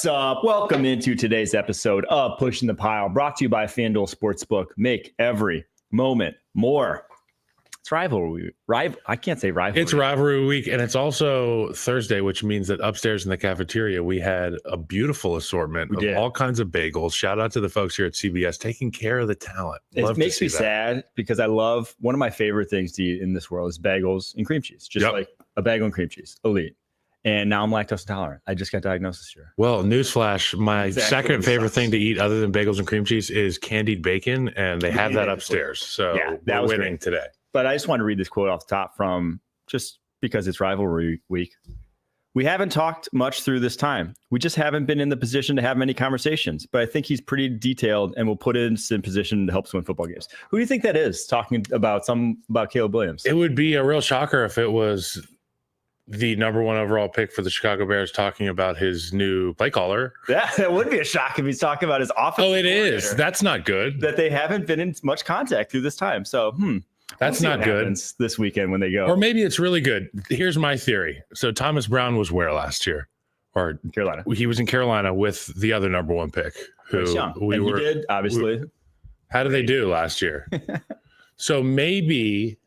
What's up? Welcome into today's episode of Pushing the Pile, brought to you by FanDuel Sportsbook. Make every moment more. It's rivalry. I can't say rivalry. It's rivalry week, and it's also Thursday, which means that upstairs in the cafeteria, we had a beautiful assortment of all kinds of bagels. Shout out to the folks here at CBS taking care of the talent. It makes me sad because I love, one of my favorite things to eat in this world is bagels and cream cheese. Just like a bagel and cream cheese. Elite. And now I'm lactose intolerant. I just got diagnosed this year. Well, newsflash, my second favorite thing to eat other than bagels and cream cheese is candied bacon, and they have that upstairs. So that was winning today. But I just want to read this quote off the top from, just because it's rivalry week. We haven't talked much through this time. We just haven't been in the position to have many conversations. But I think he's pretty detailed and will put us in position to help us win football games. Who do you think that is talking about Caleb Williams? It would be a real shocker if it was the number one overall pick for the Chicago Bears talking about his new play caller. Yeah, that would be a shock if he's talking about his offense. Oh, it is. That's not good. That they haven't been in much contact through this time. So, that's not good this weekend when they go. Or maybe it's really good. Here's my theory. So Thomas Brown was where last year? Or Carolina. He was in Carolina with the other number one pick. Who we were. He did, obviously. How did they do last year? So maybe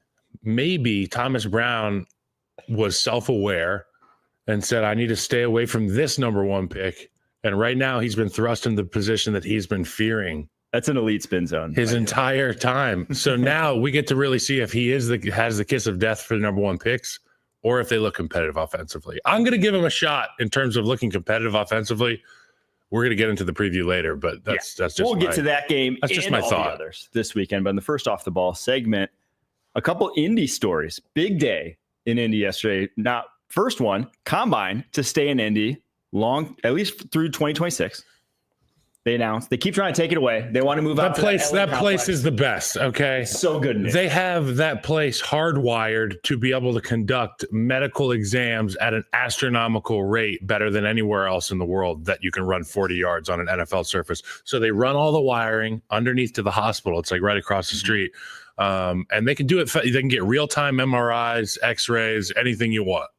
Thomas Brown was self-aware and said, I need to stay away from this number one pick. And right now he's been thrust in the position that he's been fearing. That's an elite spin zone. His entire time. So now we get to really see if he has the kiss of death for the number one picks or if they look competitive offensively. I'm going to give him a shot in terms of looking competitive offensively. We're going to get into the preview later, but that's just we'll get to that game. That's just my thought. Others this weekend, but in the first off the ball segment, a couple Indy stories. Big day in Indy yesterday. Not first one, combine to stay in Indy long, at least through 2026. They announced they keep trying to take it away. They want to move out. That place is the best. Okay, so good. They have that place hardwired to be able to conduct medical exams at an astronomical rate, better than anywhere else in the world that you can run 40 yards on an NFL surface. So they run all the wiring underneath to the hospital. It's like right across the street. And they can do it. They can get real-time MRIs, X-rays, anything you want.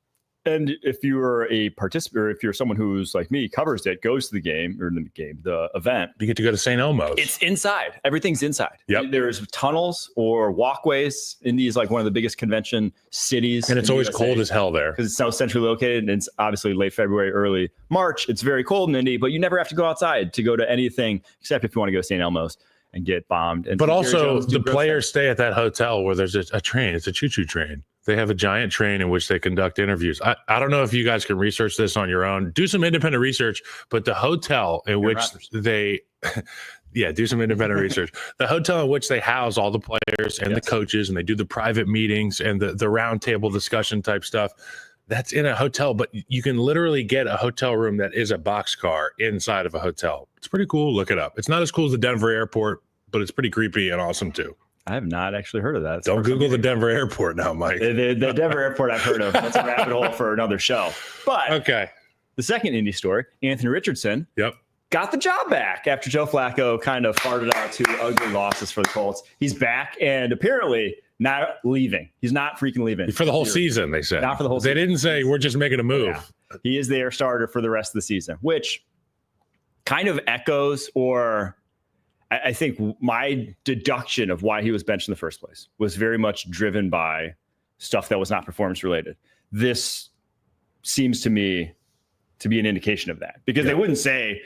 And if you are a participant, or if you're someone who's like me, covers it, goes to the game, the event, you get to go to St. Elmo's. It's inside. Everything's inside. Yep. There's tunnels or walkways. Indy is like one of the biggest convention cities. And it's always cold as hell there. Because it's so centrally located, and it's obviously late February, early March. It's very cold in Indy, but you never have to go outside to go to anything except if you want to go to St. Elmo's and get bombed. And but also the players stay at that hotel where there's a train. It's a choo-choo train. They have a giant train in which they conduct interviews. I don't know if you guys can research this on your own. Do some independent research, but the hotel in which they do some independent research. The hotel in which they house all the players and the coaches, and they do the private meetings and the round table discussion type stuff. That's in a hotel, but you can literally get a hotel room that is a boxcar inside of a hotel. It's pretty cool. Look it up. It's not as cool as the Denver airport, but it's pretty creepy and awesome too. I have not actually heard of that. Don't Google the Denver airport now, Mike. The Denver airport I've heard of. That's a rabbit hole for another show. But okay, the second Indy story, Anthony Richardson got the job back after Joe Flacco kind of farted out two ugly losses for the Colts. He's back and apparently not leaving. He's not freaking leaving. For the whole season, they said. Not for the whole season. They didn't say we're just making a move. Yeah. He is their starter for the rest of the season, which kind of echoes, or I think my deduction of why he was benched in the first place was very much driven by stuff that was not performance related. This seems to me to be an indication of that, because they wouldn't say,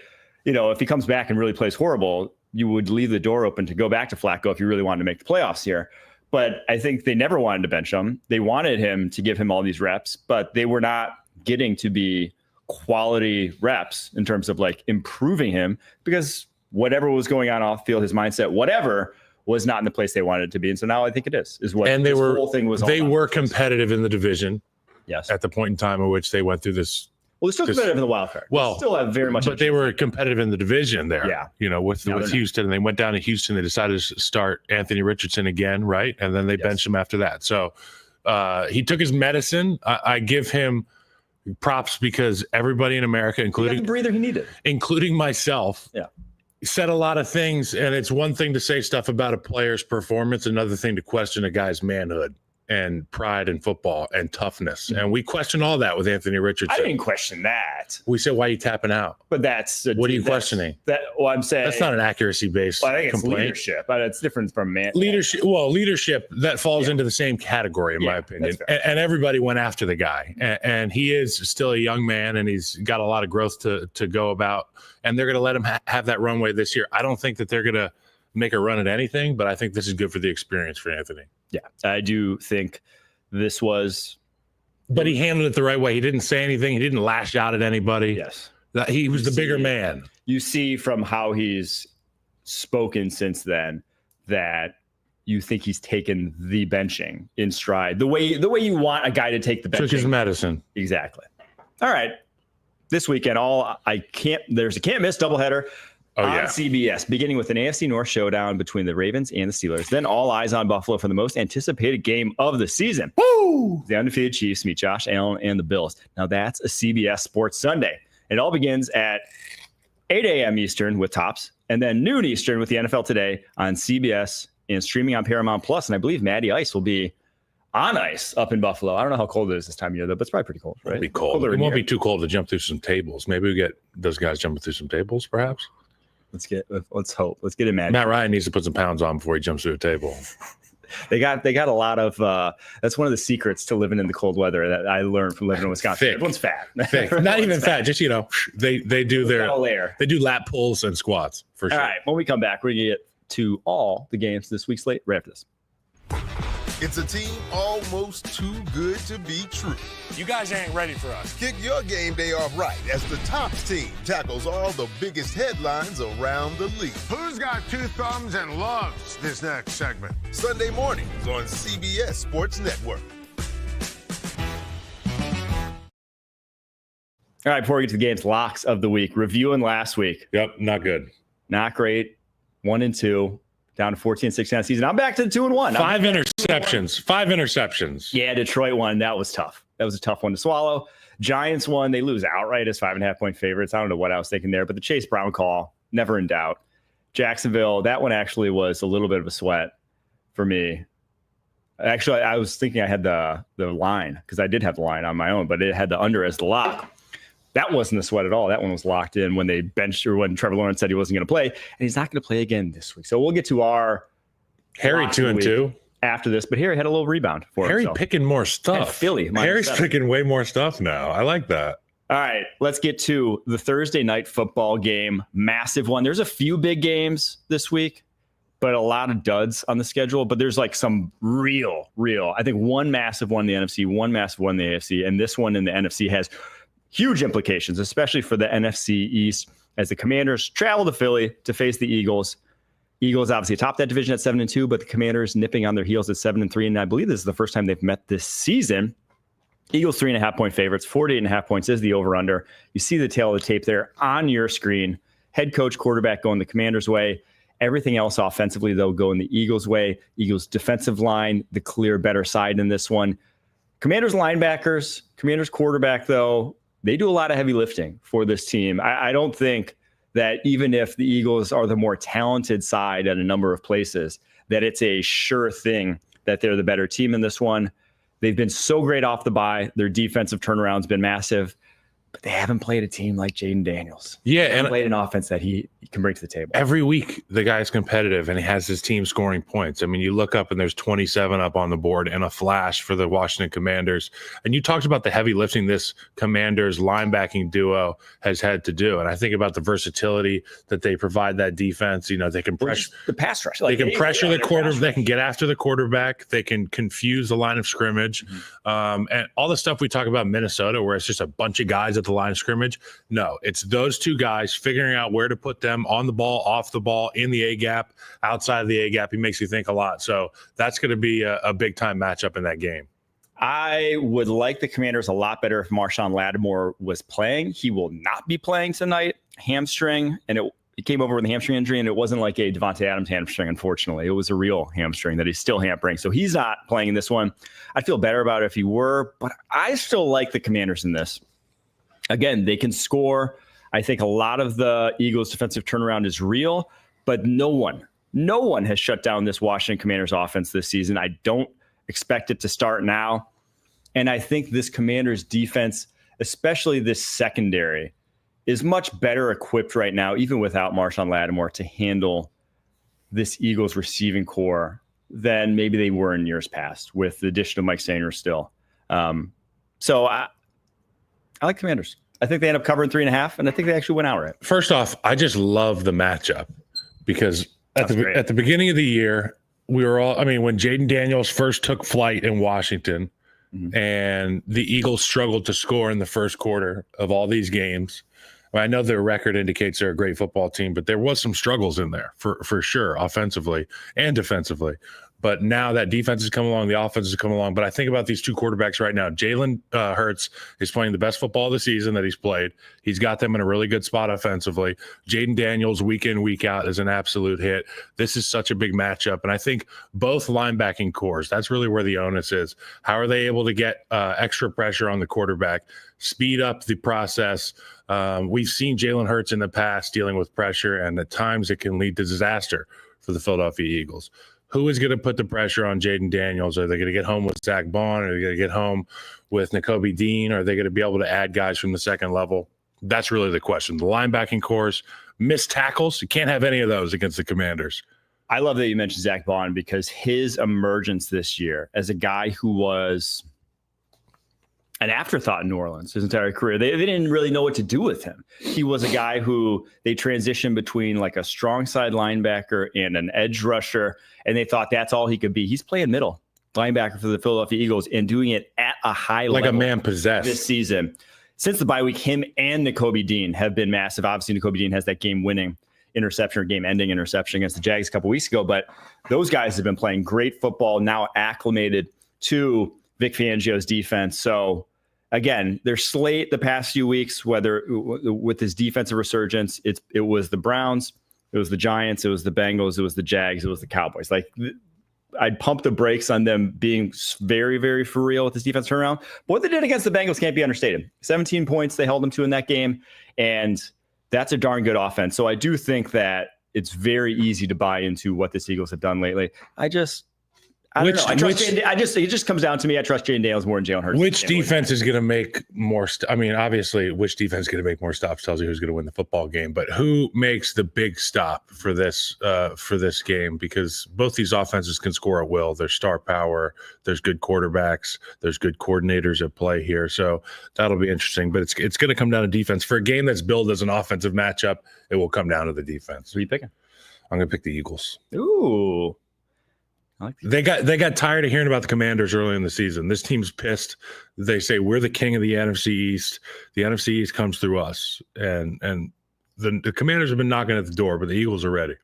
if he comes back and really plays horrible, you would leave the door open to go back to Flacco if you really wanted to make the playoffs here. But I think they never wanted to bench him. They wanted him to give him all these reps, but they were not getting to be quality reps in terms of like improving him, because whatever was going on off field, his mindset, whatever, was not in the place they wanted it to be. And so now I think it is what and this whole thing was. They were competitive in the division. Yes. At the point in time in which they went through this. Well, they're still competitive in the wild card. Well, still have very much. But they were competitive in the division there. Yeah. With Houston, and they went down to Houston. They decided to start Anthony Richardson again, right? And then they benched him after that. So he took his medicine. I give him props because everybody in America, including the breather he needed, including myself, said a lot of things. And it's one thing to say stuff about a player's performance, another thing to question a guy's manhood. and pride in football and toughness. And we question all that with Anthony Richardson. I didn't question that. We said, why are you tapping out? But that's what are you questioning? I'm saying that's not an accuracy-based I think it's complaint. leadership, but it's different from man. Leadership that falls into the same category, in my opinion. And everybody went after the guy, and he is still a young man, and he's got a lot of growth to go about. And they're going to let him have that runway this year. I don't think that they're going to make a run at anything, but I think this is good for the experience for Anthony. Yeah, I do think this was. But he handled it the right way. He didn't say anything. He didn't lash out at anybody. Yes. He was the bigger man. You see from how he's spoken since then that you think he's taken the benching in stride. The way you want a guy to take the benching. Took his medicine. Exactly. All right. This weekend, there's a can't miss doubleheader on CBS, beginning with an AFC North showdown between the Ravens and the Steelers. Then all eyes on Buffalo for the most anticipated game of the season. Woo! The undefeated Chiefs meet Josh Allen and the Bills. Now that's a CBS Sports Sunday. It all begins at 8 a.m. Eastern with Tops, and then noon Eastern with the NFL Today on CBS and streaming on Paramount Plus. And I believe Matty Ice will be on ice up in Buffalo. I don't know how cold it is this time of year, though, but it's probably pretty cold, right? It'll be cold. It won't be too cold to jump through some tables. Maybe we get those guys jumping through some tables, perhaps. Let's hope. Let's get him mad. Matt Ryan needs to put some pounds on before he jumps through a table. They got a lot of that's one of the secrets to living in the cold weather that I learned from living in Wisconsin. Thick. Everyone's fat. Not even fat. Just, they do they do lap pulls and squats for sure. All right. When we come back, we're gonna get to all the games this week's slate right after this. It's a team almost too good to be true. You guys ain't ready for us. Kick your game day off right as the Tops team tackles all the biggest headlines around the league. Who's got two thumbs and loves this next segment? Sunday mornings on CBS Sports Network. All right, before we get to the games, locks of the week. Reviewing last week. Yep, not good. Not great. 1-2. Down to 14-16 on season. I'm back to 2-1. 5 interceptions. Yeah, Detroit won. That was tough. That was a tough one to swallow. Giants won. They lose outright as 5.5-point favorites. I don't know what I was thinking there, but the Chase Brown call, never in doubt. Jacksonville, that one actually was a little bit of a sweat for me. Actually, I was thinking I had the line because I did have the line on my own, but it had the under as the lock. That wasn't a sweat at all. That one was locked in when they benched or when Trevor Lawrence said he wasn't going to play, and he's not going to play again this week. So we'll get to our Harry 2-2 after this. But Harry had a little rebound for Harry himself. Picking more stuff. And Philly. Harry's picking way more stuff now. I like that. All right, let's get to the Thursday night football game. Massive one. There's a few big games this week, but a lot of duds on the schedule. But there's like some real. I think one massive one in the NFC, one massive one in the AFC, and this one in the NFC has huge implications, especially for the NFC East, as the Commanders travel to Philly to face the Eagles. Eagles obviously top that division at 7-2, but the Commanders nipping on their heels at 7-3. And I believe this is the first time they've met this season. Eagles 3.5-point favorites, 48.5 points is the over-under. You see the tail of the tape there on your screen. Head coach, quarterback going the Commanders' way. Everything else offensively, though, going the Eagles' way. Eagles' defensive line, the clear better side in this one. Commanders linebackers, Commanders quarterback, though, they do a lot of heavy lifting for this team. I don't think that even if the Eagles are the more talented side at a number of places, that it's a sure thing that they're the better team in this one. They've been so great off the bye. Their defensive turnaround's been massive, but they haven't played a team like Jaden Daniels. Yeah, and played an offense that he can bring to the table. Every week, the guy's competitive, and he has his team scoring points. I mean, you look up, and there's 27 up on the board and a flash for the Washington Commanders. And you talked about the heavy lifting this Commanders linebacking duo has had to do. And I think about the versatility that they provide that defense. They can pressure the pass rush. They can pressure the quarterback. They can get after the quarterback. They can confuse the line of scrimmage. And all the stuff we talk about in Minnesota, where it's just a bunch of guys at the line of scrimmage. No, it's those two guys figuring out where to put them on the ball, off the ball, in the A gap, outside of the A gap. He makes you think a lot. So that's going to be a big time matchup in that game. I would like the Commanders a lot better if Marshawn Lattimore was playing. He will not be playing tonight. Hamstring, and it came over with a hamstring injury, and it wasn't like a Devontae Adams hamstring, unfortunately. It was a real hamstring that he's still hampering. So he's not playing in this one. I'd feel better about it if he were, but I still like the Commanders in this. Again, they can score. I think a lot of the Eagles' defensive turnaround is real, but no one has shut down this Washington Commanders offense this season. I don't expect it to start now. And I think this Commanders defense, especially this secondary, is much better equipped right now, even without Marshawn Lattimore, to handle this Eagles receiving core than maybe they were in years past with the addition of Mike Sanger still. So I like Commanders. I think they end up covering 3.5, and I think they actually win outright. First off, I just love the matchup because at the beginning of the year, we were all, I mean, when Jaden Daniels first took flight in Washington and the Eagles struggled to score in the first quarter of all these games. I know their record indicates they're a great football team, but there was some struggles in there for sure, offensively and defensively. But now that defense has come along, the offense has come along. But I think about these two quarterbacks right now. Jalen Hurts is playing the best football of the season that he's played. He's got them in a really good spot offensively. Jaden Daniels, week in, week out, is an absolute hit. This is such a big matchup. And I think both linebacking cores, that's really where the onus is. How are they able to get extra pressure on the quarterback, speed up the process? We've seen Jalen Hurts in the past dealing with pressure, and at times it can lead to disaster for the Philadelphia Eagles. Who is going to put the pressure on Jaden Daniels? Are they going to get home with Zach Bond? Are they going to get home with Nakobe Dean? Are they going to be able to add guys from the second level? That's really the question. The linebacking cores, missed tackles. You can't have any of those against the Commanders. I love that you mentioned Zach Bond because his emergence this year as a guy who was an afterthought in New Orleans his entire career. They didn't really know what to do with him. He was a guy who they transitioned between like a strong side linebacker and an edge rusher, and they thought that's all he could be. He's playing middle linebacker for the Philadelphia Eagles and doing it at a high level. Like a man possessed. This season. Since the bye week, him and Nakobe Dean have been massive. Obviously, Nakobe Dean has that game-winning interception or game-ending interception against the Jags a couple weeks ago, but those guys have been playing great football, now acclimated to Vic Fangio's defense. So again, their slate the past few weeks, whether with his defensive resurgence, it was the Browns, it was the Giants, it was the Bengals, it was the Jags, it was the Cowboys. Like I'd pump the brakes on them being very, very for real with this defense turnaround. But what they did against the Bengals can't be understated. 17 points they held them to in that game, and that's a darn good offense. So I do think that it's very easy to buy into what the Eagles have done lately. I don't know. It just comes down to me. I trust Jaden Daniels more than Jalen Hurts. Which defense is going to make more? Obviously, which defense is going to make more stops tells you who's going to win the football game. But who makes the big stop for this game? Because both these offenses can score at will. There's star power. There's good quarterbacks. There's good coordinators at play here. So that'll be interesting. But it's going to come down to defense for a game that's billed as an offensive matchup. It will come down to the defense. Who are you picking? I'm going to pick the Eagles. Ooh. They got tired of hearing about the Commanders early in the season. This team's pissed. They say we're the king of the NFC East. The NFC East comes through us, and the Commanders have been knocking at the door, but the Eagles are ready.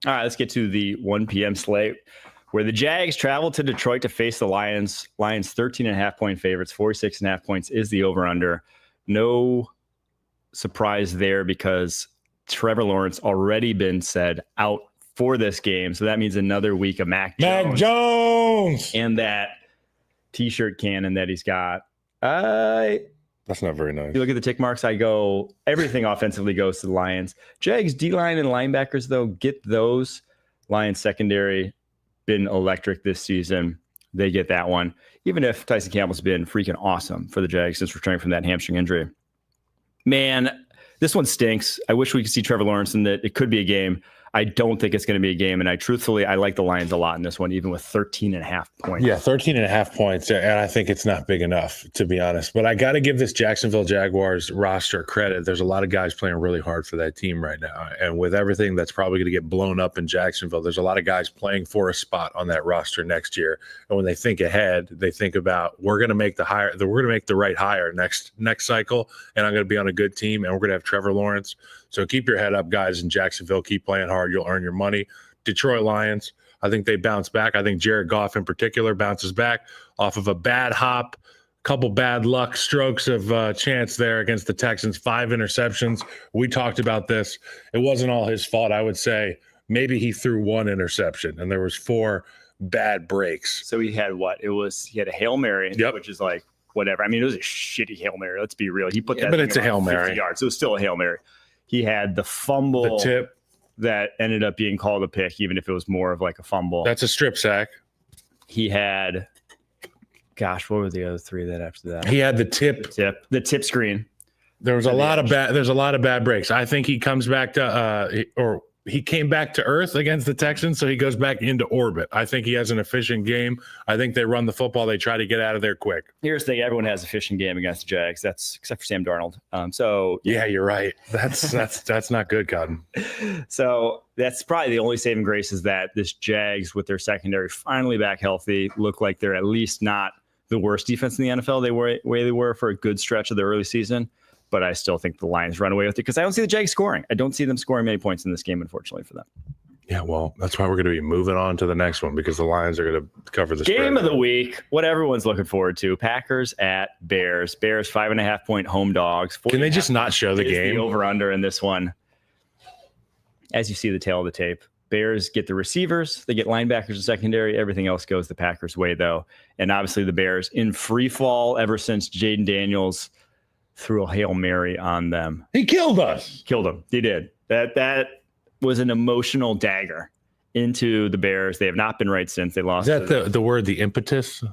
All right, let's get to the 1 p.m. slate, where the Jags travel to Detroit to face the Lions. Lions 13.5-point favorites. 46.5 points is the over/under. No surprise there because Trevor Lawrence already been said out for this game. So that means another week of Mac Jones and that t-shirt cannon that he's got. That's not very nice. You look at the tick marks, I go, everything offensively goes to the Lions. Jags D-line and linebackers, though, get those. Lions secondary been electric this season. They get that one. Even if Tyson Campbell's been freaking awesome for the Jags since returning from that hamstring injury. Man, this one stinks. I wish we could see Trevor Lawrence in that. It could be a game. I don't think it's going to be a game. And I like the Lions a lot in this one, even with 13.5 points. Yeah, 13.5 points. And I think it's not big enough, to be honest. But I got to give this Jacksonville Jaguars roster credit. There's a lot of guys playing really hard for that team right now. And with everything that's probably going to get blown up in Jacksonville, there's a lot of guys playing for a spot on that roster next year. And when they think ahead, they think about, we're going to make the right hire next cycle. And I'm going to be on a good team. And we're going to have Trevor Lawrence. So keep your head up, guys, in Jacksonville. Keep playing hard. You'll earn your money. Detroit Lions, I think they bounce back. I think Jared Goff in particular bounces back off of a bad hop, couple bad luck strokes of chance there against the Texans, 5 interceptions. We talked about this. It wasn't all his fault, I would say. Maybe he threw 1 interception, and there was 4 bad breaks. So he had what? He had a Hail Mary, which is like whatever. I mean, it was a shitty Hail Mary. Let's be real. He put that but it's a Hail Mary. 50 yards. So it was still a Hail Mary. He had the fumble, the tip that ended up being called a pick, even if it was more of like a fumble. That's a strip sack. He had Gosh, what were the other three that after that? He had the tip screen. There's a lot of bad breaks. I think he comes back to he came back to earth against the Texans, so he goes back into orbit. I think he has an efficient game. I think they run the football. They try to get out of there quick. Here's the thing: everyone has an efficient game against the Jags. That's except for Sam Darnold. Yeah, you're right. That's not good, Cotton. So that's probably the only saving grace is that this Jags with their secondary finally back healthy look like they're at least not the worst defense in the NFL. They were for a good stretch of the early season. But I still think the Lions run away with it because I don't see the Jags scoring. I don't see them scoring many points in this game, unfortunately, for them. Yeah, well, that's why we're going to be moving on to the next one because the Lions are going to cover the game of the week. What everyone's looking forward to: Packers at Bears. Bears 5.5-point home dogs. Can they just not show the game? The over/under in this one. As you see the tail of the tape, Bears get the receivers, they get linebackers and secondary. Everything else goes the Packers' way, though. And obviously, the Bears in free fall ever since Jaden Daniels threw a Hail Mary on them. He killed us. Killed them. He did. That was an emotional dagger into the Bears. They have not been right since they lost. Is that the word, the impetus?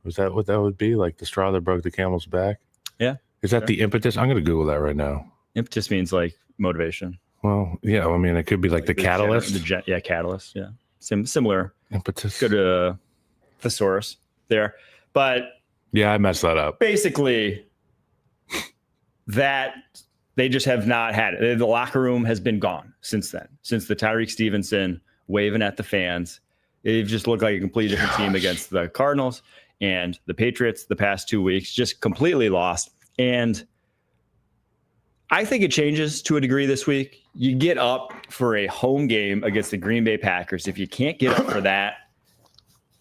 Was that what that would be? Like the straw that broke the camel's back? Yeah. Is that the impetus? I'm going to Google that right now. Impetus means like motivation. Well, yeah. I mean, it could be like the catalyst. Catalyst. Yeah. Similar. Impetus. Good thesaurus there. But yeah, I messed that up. Basically, that they just have not had it. The locker room has been gone since then, since the Tyreek Stevenson waving at the fans. They've just looked like a completely different team against the Cardinals and the Patriots the past 2 weeks, just completely lost. And I think it changes to a degree this week. You get up for a home game against the Green Bay Packers. If you can't get up for that,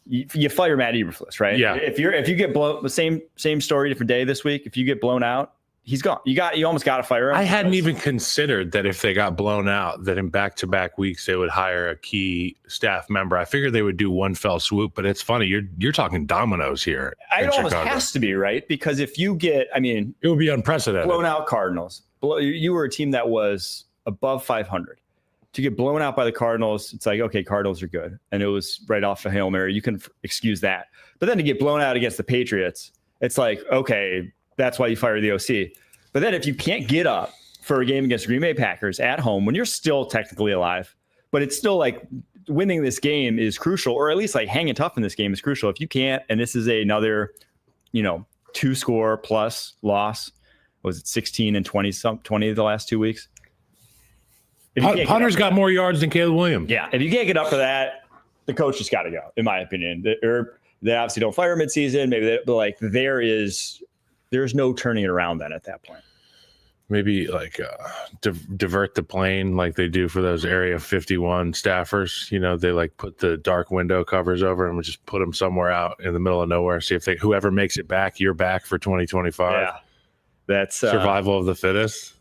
you fire Matt Eberflus, right? Yeah. If you get blown, the same story, different day this week. If you get blown out, he's gone. You almost got to fire him. I hadn't even considered that if they got blown out, that in back-to-back weeks they would hire a key staff member. I figured they would do one fell swoop, but it's funny. You're talking dominoes here. It almost has to be, right? Because if you get, it would be unprecedented. Blown out Cardinals. You were a team that was above 500. To get blown out by the Cardinals, it's like, okay, Cardinals are good. And it was right off a Hail Mary. You can excuse that. But then to get blown out against the Patriots, it's like, okay, that's why you fire the OC. But then if you can't get up for a game against Green Bay Packers at home when you're still technically alive, but it's still like winning this game is crucial, or at least like hanging tough in this game is crucial. If you can't, and this is another, 2-score plus loss, was it 16 and 20 the last 2 weeks? Hunter's got more yards than Caleb Williams. Yeah. If you can't get up for that, the coach just got to go, in my opinion. They obviously don't fire midseason. Maybe there's no turning it around then at that point. Maybe like divert the plane like they do for those Area 51 staffers. They like put the dark window covers over and just put them somewhere out in the middle of nowhere. See if whoever makes it back, you're back for 2025. Yeah, that's survival of the fittest.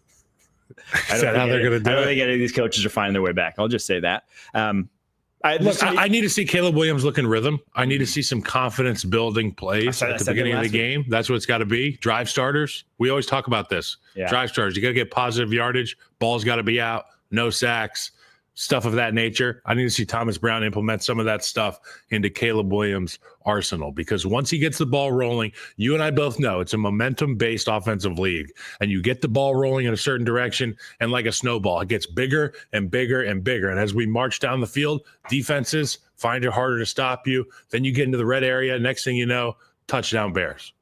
Is that how they're going to do it? I don't think any of these coaches are finding their way back. I'll just say that. I need to see Caleb Williams look in rhythm. I need to see some confidence building plays at the beginning of the game. That's what it's got to be. Drive starters. We always talk about this. Yeah. Drive starters. You got to get positive yardage. Ball's got to be out. No sacks. Stuff of that nature. I need to see Thomas Brown implement some of that stuff into Caleb Williams' arsenal, because once he gets the ball rolling, you and I both know it's a momentum-based offensive league, and you get the ball rolling in a certain direction, and like a snowball, it gets bigger and bigger and bigger. And as we march down the field, defenses find it harder to stop you. Then you get into the red area. Next thing you know, touchdown Bears.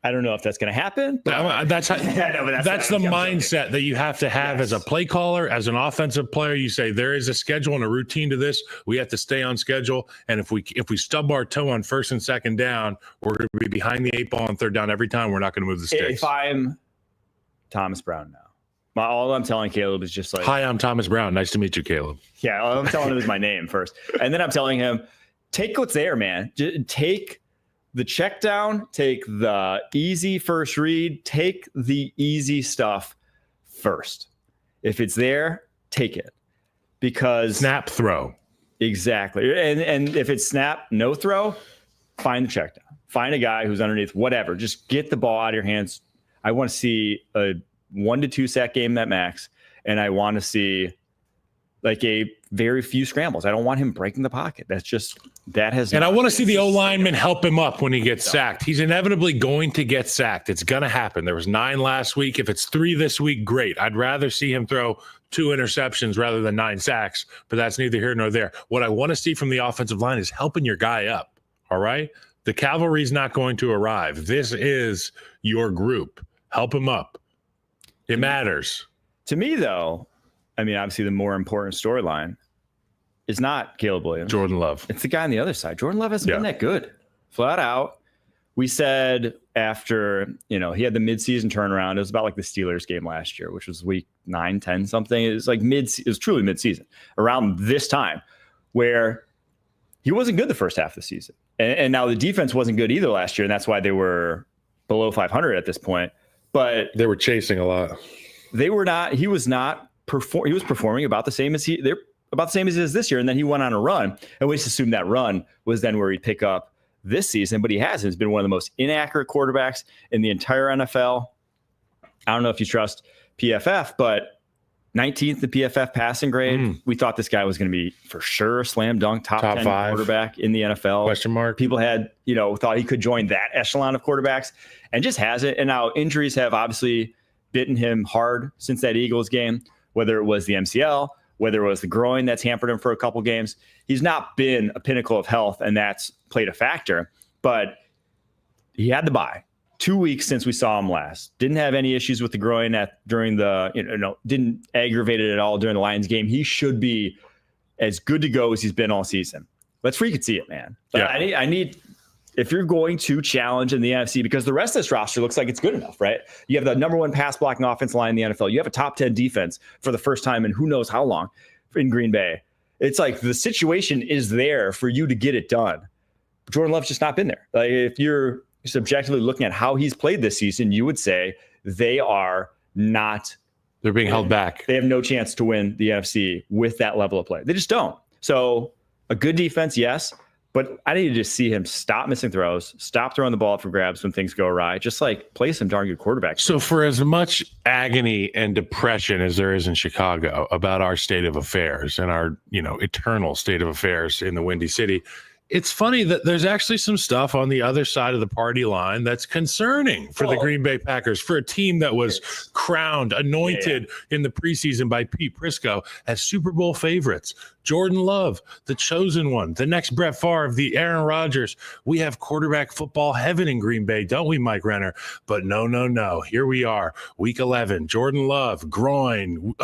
I don't know if that's going to happen. But that's the mindset that you have to have as a play caller, as an offensive player. You say there is a schedule and a routine to this. We have to stay on schedule. And if we stub our toe on first and second down, we're going to be behind the 8 ball on third down every time. We're not going to move the sticks. If I'm Thomas Brown now, all I'm telling Caleb is just like, hi, I'm Thomas Brown. Nice to meet you, Caleb. Yeah, all I'm telling him is my name first. And then I'm telling him, take what's there, man. Take the check down, take the easy first read, take the easy stuff first. If it's there, take it. Because snap, throw. Exactly. And if it's snap, no throw, find the check down. Find a guy who's underneath, whatever. Just get the ball out of your hands. I want to see a 1 to 2 sack game at max, and I want to see like a very few scrambles. I don't want him breaking the pocket. And I want to see the O-lineman help him up when he gets sacked. He's inevitably going to get sacked. It's going to happen. There was 9 last week. If it's 3 this week, great. I'd rather see him throw 2 interceptions rather than 9 sacks, but that's neither here nor there. What I want to see from the offensive line is helping your guy up, all right? The cavalry's not going to arrive. This is your group. Help him up. It matters. To me, though, I mean, obviously the more important storyline is not Caleb Williams. Jordan Love. It's the guy on the other side. Jordan Love hasn't been that good. Flat out. We said after, he had the midseason turnaround. It was about like the Steelers game last year, which was week 9, 10 something. It was like it was truly midseason around this time where he wasn't good the first half of the season. And now the defense wasn't good either last year. And that's why they were below 500 at this point. But they were chasing a lot. He was performing about the same as he is this year. And then he went on a run, and we just assumed that run was then where he'd pick up this season, but he hasn't. He's been one of the most inaccurate quarterbacks in the entire NFL. I don't know if you trust PFF, but 19th in PFF passing grade. We thought this guy was going to be for sure slam dunk top 10 5 quarterback in the NFL. Question mark. People had, thought he could join that echelon of quarterbacks and just hasn't. And now injuries have obviously bitten him hard since that Eagles game, whether it was the MCL, whether it was the groin that's hampered him for a couple games. He's not been a pinnacle of health, and that's played a factor. But he had the bye. 2 weeks since we saw him last. Didn't have any issues with the groin during the, didn't aggravate it at all during the Lions game. He should be as good to go as he's been all season. Let's freaking see it, man. But I need, if you're going to challenge in the NFC, because the rest of this roster looks like it's good enough, right? You have the number 1 pass blocking offensive line in the NFL. You have a top 10 defense for the first time in who knows how long in Green Bay. It's like the situation is there for you to get it done. Jordan Love's just not been there. Like, if you're subjectively looking at how he's played this season, you would say they are not. They're being held back. They have no chance to win the NFC with that level of play. They just don't. So a good defense, yes, but I need to just see him stop missing throws, stop throwing the ball up for grabs when things go awry, just like play some darn good quarterbacks. So for as much agony and depression as there is in Chicago about our state of affairs and our, eternal state of affairs in the Windy City, it's funny that there's actually some stuff on the other side of the party line that's concerning for the Green Bay Packers, for a team that was crowned, anointed in the preseason by Pete Prisco as Super Bowl favorites. Jordan Love, the chosen one, the next Brett Favre, the Aaron Rodgers. We have quarterback football heaven in Green Bay, don't we, Mike Renner? But no. Here we are, week 11. Jordan Love, groin,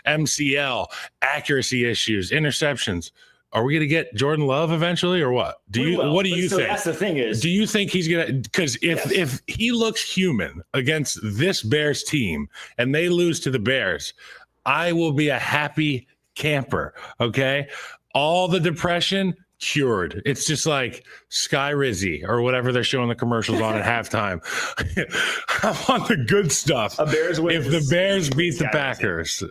MCL, accuracy issues, interceptions. Are we going to get Jordan Love eventually, or what? What do you think? That's the thing is, do you think he's going to? Because if he looks human against this Bears team and they lose to the Bears, I will be a happy camper. Okay, all the depression cured. It's just like Sky Rizzy or whatever they're showing the commercials on at halftime. I want the good stuff. A Bears win. If the Bears beat the Packers.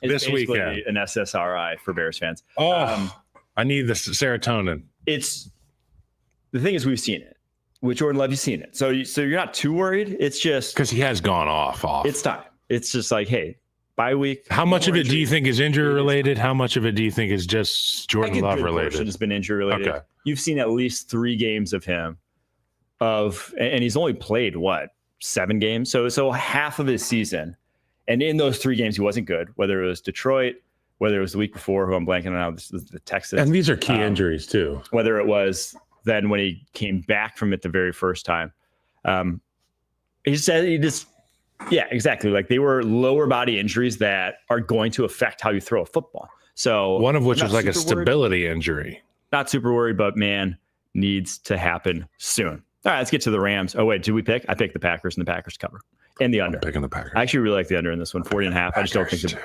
It's this weekend, an SSRI for Bears fans. I need the serotonin. It's the thing is, we've seen it with Jordan Love. You've seen it, so you're not too worried. It's just because he has gone off. It's time. It's just like, hey, bye week. How much of it do you think is injury related? How much of it do you think is just Jordan Love related? It's been injury related. Okay. You've seen at least 3 games of him, and he's only played 7 games, so half of his season. And in those 3 games, he wasn't good, whether it was Detroit, whether it was the week before, who I'm blanking on now, this is the Texans. And these are key injuries, too. Whether it was then when he came back from it the very first time. Yeah, exactly. Like, they were lower body injuries that are going to affect how you throw a football. So one of which was like a stability injury. Not super worried, but man, needs to happen soon. All right, let's get to the Rams. Oh, wait, did we pick? I picked the Packers, and the Packers cover. And the under. I'm picking the Packers. I actually really like the under in this one, 40.5. I just don't think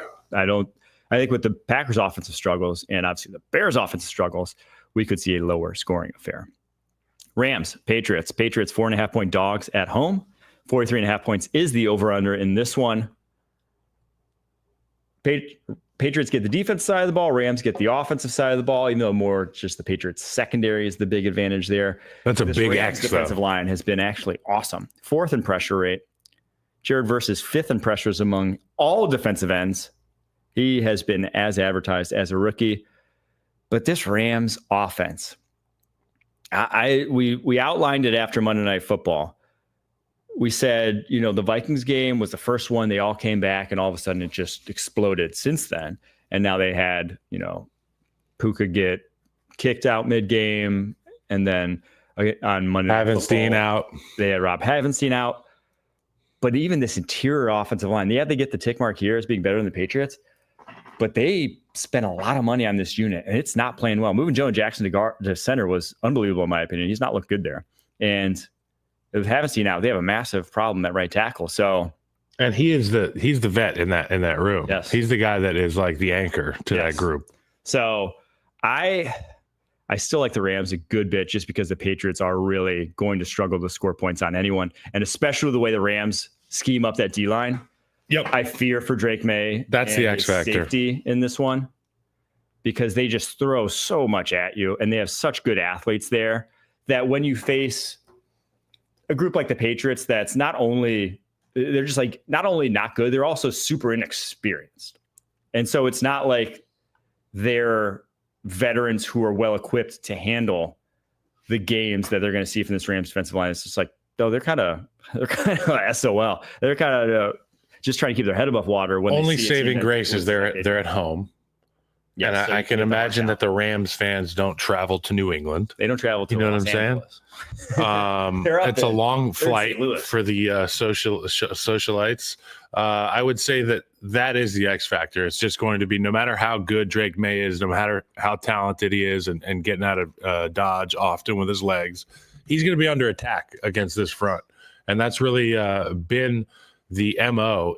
I think with the Packers offensive struggles and obviously the Bears offensive struggles, we could see a lower scoring affair. Rams, Patriots 4.5 point dogs at home. 43.5 points is the over under in this one. Patriots get the defensive side of the ball. Rams get the offensive side of the ball, even though more just the Patriots secondary is the big advantage there. That's a big X. Defensive line has been actually awesome. 4th in pressure rate. Jared versus 5th in pressures among all defensive ends. He has been as advertised as a rookie. But this Rams offense, we outlined it after Monday Night Football. We said, the Vikings game was the first one. They all came back, and all of a sudden it just exploded since then. And now they had, Puka get kicked out mid-game, and then on Monday Night Havenstein out. They had Rob Havenstein out. But even this interior offensive line, they get the tick mark here as being better than the Patriots, but they spent a lot of money on this unit, and it's not playing well. Moving Joe Jackson to center was unbelievable in my opinion. He's not looked good there. And if Havenstein out, they have a massive problem at right tackle. So, and he's the vet in that room. Yes. He's the guy that is like the anchor to that group. So I still like the Rams a good bit just because the Patriots are really going to struggle to score points on anyone. And especially the way the Rams scheme up that D-line. Yep. I fear for Drake May. That's the X factor. Safety in this one because they just throw so much at you and they have such good athletes there that when you face a group like the Patriots, that's not only not good, they're also super inexperienced. And so it's not like they're veterans who are well equipped to handle the games that they're going to see from this Rams defensive line. It's just like, they're kind of SOL. They're kind of just trying to keep their head above water. When only saving grace is they're at home. Yes, and so I can imagine that the Rams fans don't travel to New England. They don't travel to Los Angeles. It's a long flight for the socialites. I would say that is the X factor. It's just going to be no matter how good Drake May is, no matter how talented he is and getting out of dodge often with his legs, he's going to be under attack against this front. And that's really been the MO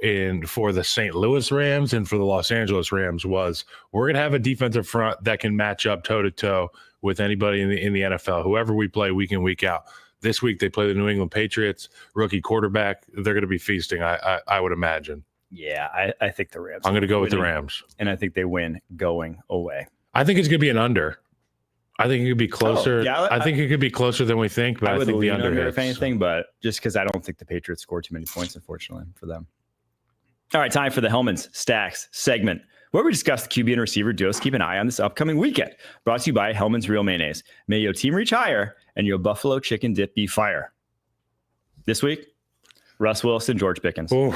for the St. Louis Rams and for the Los Angeles Rams was we're going to have a defensive front that can match up toe-to-toe with anybody in the NFL, whoever we play week in, week out. This week they play the New England Patriots, rookie quarterback. They're going to be feasting, I would imagine. Yeah, I think the Rams. I'm going to go with the Rams. And I think they win going away. I think it's going to be an under. I think it could be closer. I think it could be closer than we think, but I think the under if anything, but just because I don't think the Patriots score too many points, unfortunately, for them. All right, time for the Hellman's Stacks segment, where we discuss the QB and receiver duos. Keep an eye on this upcoming weekend. Brought to you by Hellman's Real Mayonnaise. May your team reach higher and your buffalo chicken dip be fire. This week, Russ Wilson, George Pickens. Ooh.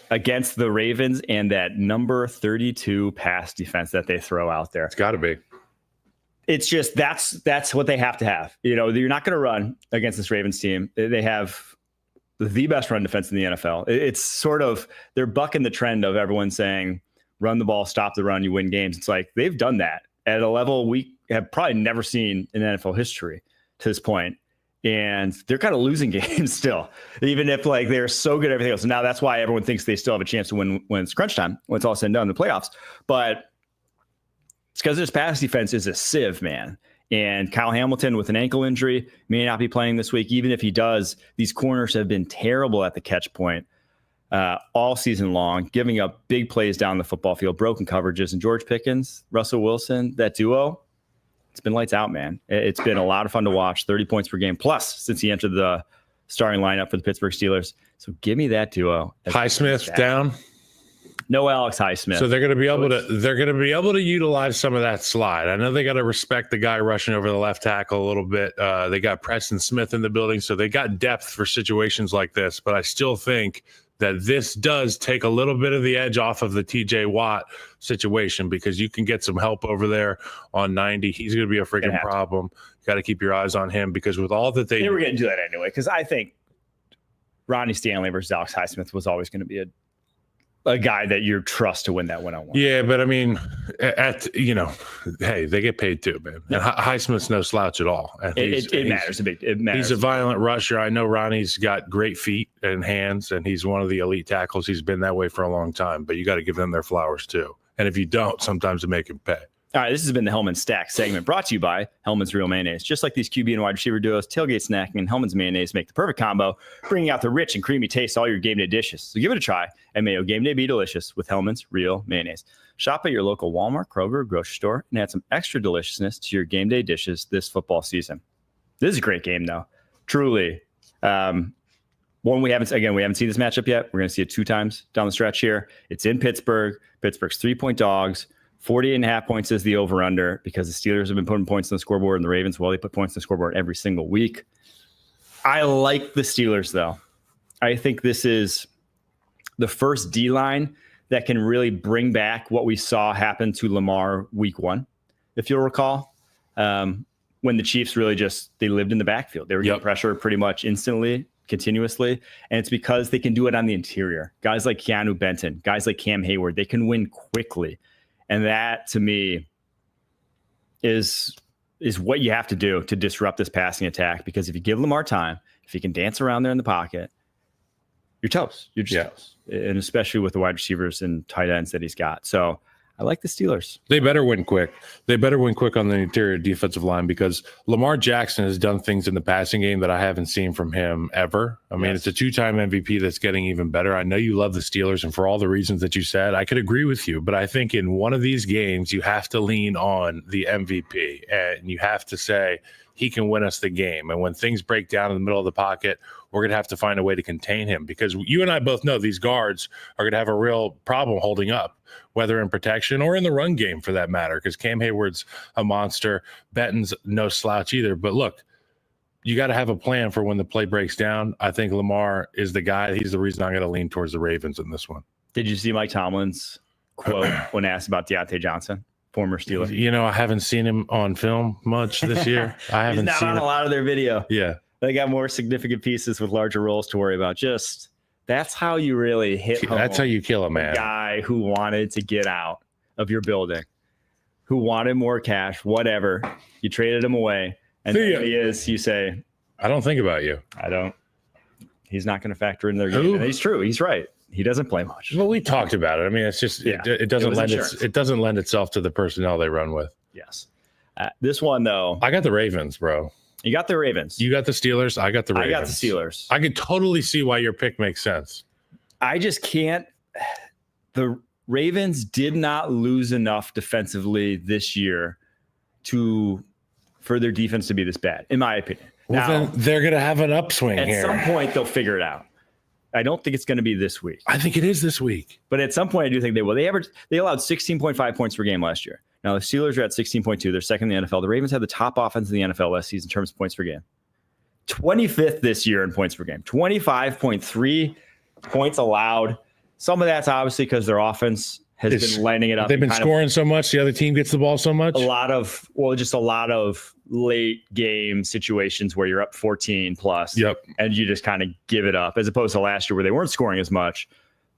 Against the Ravens and that number 32 pass defense that they throw out there. It's got to be. It's just that's what they have to have. You're not going to run against this Ravens team. They have the best run defense in the NFL. It's sort of they're bucking the trend of everyone saying run the ball, stop the run, you win games. It's like they've done that at a level we have probably never seen in NFL history to this point. And they're kind of losing games still, even if they're so good at everything else. And now that's why everyone thinks they still have a chance to win when it's crunch time, when it's all said and done in the playoffs. But it's because this pass defense is a sieve, man. And Kyle Hamilton with an ankle injury may not be playing this week. Even if he does, these corners have been terrible at the catch point all season long, giving up big plays down the football field, broken coverages. And George Pickens, Russell Wilson, that duo, it's been lights out, man. It's been a lot of fun to watch, 30 points per game plus since he entered the starting lineup for the Pittsburgh Steelers. So give me that duo. Highsmith down. No Alex Highsmith. So they're going to be able to utilize some of that slide. I know they got to respect the guy rushing over the left tackle a little bit. They got Preston Smith in the building, so they got depth for situations like this. But I still think that this does take a little bit of the edge off of the TJ Watt situation because you can get some help over there on 90. He's going to be a freaking problem. You got to keep your eyes on him because with all that they were going to do that anyway. Because I think Ronnie Stanley versus Alex Highsmith was always going to be a guy that you trust to win that one-on-one. Yeah, but I mean, hey, they get paid too, man. And Highsmith's no slouch at all. And it matters. It matters. He's a violent rusher. I know Ronnie's got great feet and hands, and he's one of the elite tackles. He's been that way for a long time, but you got to give them their flowers too. And if you don't, sometimes they make him pay. All right, this has been the Hellman's Stack segment brought to you by Hellman's Real Mayonnaise. Just like these QB and wide receiver duos, tailgate snacking and Hellman's Mayonnaise make the perfect combo, bringing out the rich and creamy taste of all your game day dishes. So give it a try, and may your game day be delicious with Hellman's Real Mayonnaise. Shop at your local Walmart, Kroger, or grocery store, and add some extra deliciousness to your game day dishes this football season. This is a great game, though. Truly. One One, we haven't seen this matchup yet. We're going to see it 2 times down the stretch here. It's in Pittsburgh. Pittsburgh's 3-point dogs. 48.5 points is the over-under because the Steelers have been putting points on the scoreboard and the Ravens, well, they put points on the scoreboard every single week. I like the Steelers, though. I think this is the first D-line that can really bring back what we saw happen to Lamar week 1, if you'll recall, when the Chiefs really they lived in the backfield. They were getting pressure pretty much instantly, continuously, and it's because they can do it on the interior. Guys like Keanu Benton, guys like Cam Hayward, they can win quickly. And that, to me, is what you have to do to disrupt this passing attack, because if you give Lamar time, if he can dance around there in the pocket, you're toast. You're just toast. And especially with the wide receivers and tight ends that he's got. So I like the Steelers. They better win quick. They better win quick on the interior defensive line, because Lamar Jackson has done things in the passing game that I haven't seen from him ever. I mean, it's a 2-time MVP that's getting even better. I know you love the Steelers, and for all the reasons that you said, I could agree with you. But I think in one of these games, you have to lean on the MVP, and you have to say he can win us the game. And when things break down in the middle of the pocket, we're going to have to find a way to contain him, because you and I both know these guards are going to have a real problem holding up, whether in protection or in the run game for that matter, because Cam Hayward's a monster. Benton's no slouch either. But look, you got to have a plan for when the play breaks down. I think Lamar is the guy. He's the reason I'm going to lean towards the Ravens in this one. Did you see Mike Tomlin's quote when asked about Deontay Johnson, former Steeler? You know, I haven't seen him on film much this year. I haven't He's seen not on it. a lot of their video. Yeah. They got more significant pieces with larger roles to worry about. Just that's how you really hit home. That's how you kill a man. Guy who wanted to get out of your building, who wanted more cash, whatever. You traded him away. And there he is. You say, I don't think about you. I don't. He's not going to factor in their game. And he's true. He's right. He doesn't play much. Well, we talked about it. I mean, it's just it doesn't lend itself to the personnel they run with. Yes. This one though, I got the Ravens, bro. You got the Ravens. You got the Steelers. I got the Ravens. I got the Steelers. I can totally see why your pick makes sense. I just can't. The Ravens did not lose enough defensively this year for their defense to be this bad, in my opinion. Well, now, then they're going to have an upswing at here. some point, they'll figure it out. I don't think it's going to be this week. I think it is this week. But at some point, I do think they will. They allowed 16.5 points per game last year. Now, the Steelers are at 16.2. They're second in the NFL. The Ravens had the top offense in the NFL last season in terms of points per game. 25th this year in points per game. 25.3 points allowed. Some of that's obviously because their offense has been lining it up. They've been scoring so much. The other team gets the ball so much. Just a lot of late game situations where you're up 14 plus. Yep. And you just kind of give it up, as opposed to last year where they weren't scoring as much.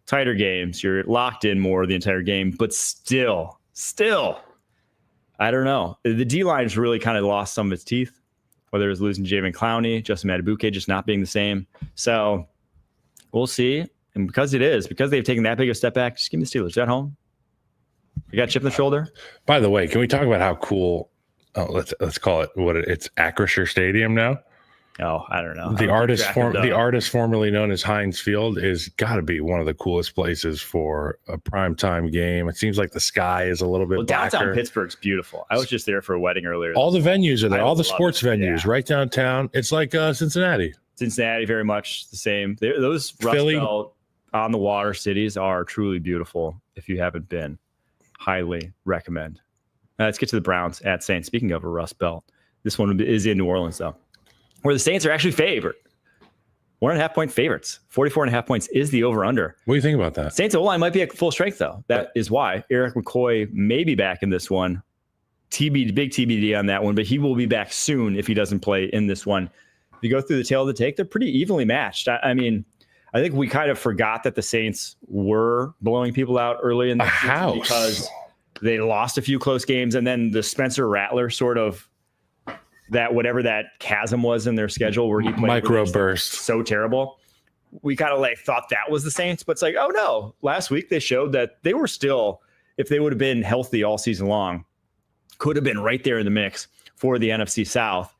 Tighter games. You're locked in more the entire game, but still, I don't know. The D-line has really kind of lost some of its teeth, whether it was losing Javen Clowney, Justin Matabuke just not being the same. So we'll see. And because they've taken that big a step back, just give me the Steelers at home. You got a chip in the shoulder. By the way, can we talk about how cool? Oh, let's call it it's Acrisure Stadium now. Oh, I don't know. The artist formerly known as Heinz Field is got to be one of the coolest places for a primetime game. It seems like the sky is a little bit blacker. Downtown Pittsburgh's beautiful. I was just there for a wedding earlier. All the venues are there. All the sports venues right downtown. It's like Cincinnati. Cincinnati, very much the same. Those Philly. Rust Belt on the water cities are truly beautiful. If you haven't been, highly recommend. Let's get to the Browns at Saints. Speaking of a Rust Belt, this one is in New Orleans, though, where the Saints are actually favored. 1.5 point favorites. 44.5 points is the over-under. What do you think about that? Saints O-line might be at full strength, though. That is why Eric McCoy may be back in this one. Big TBD on that one, but he will be back soon if he doesn't play in this one. If you go through the tail of the take, they're pretty evenly matched. I mean, I think we kind of forgot that the Saints were blowing people out early in the season because they lost a few close games, and then the Spencer Rattler sort of whatever that chasm was in their schedule where he played microburst so terrible. We kind of thought that was the Saints, but it's like, oh no, last week they showed that they were still, if they would have been healthy all season long, could have been right there in the mix for the NFC South.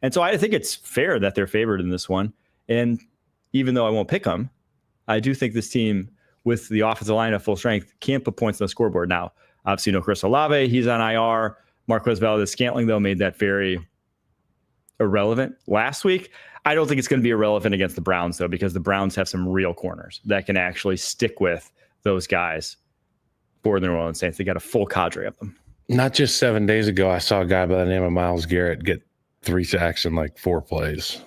And so I think it's fair that they're favored in this one. And even though I won't pick them, I do think this team with the offensive line at full strength can't put points on the scoreboard. Now, obviously no Chris Olave, he's on IR. Marquez Valdez-Scantling, though, made that very irrelevant last week. I don't think it's going to be irrelevant against the Browns, though, because the Browns have some real corners that can actually stick with those guys for the New Orleans Saints. They got a full cadre of them. Not just 7 days ago, I saw a guy by the name of Myles Garrett get 3 sacks in like 4 plays.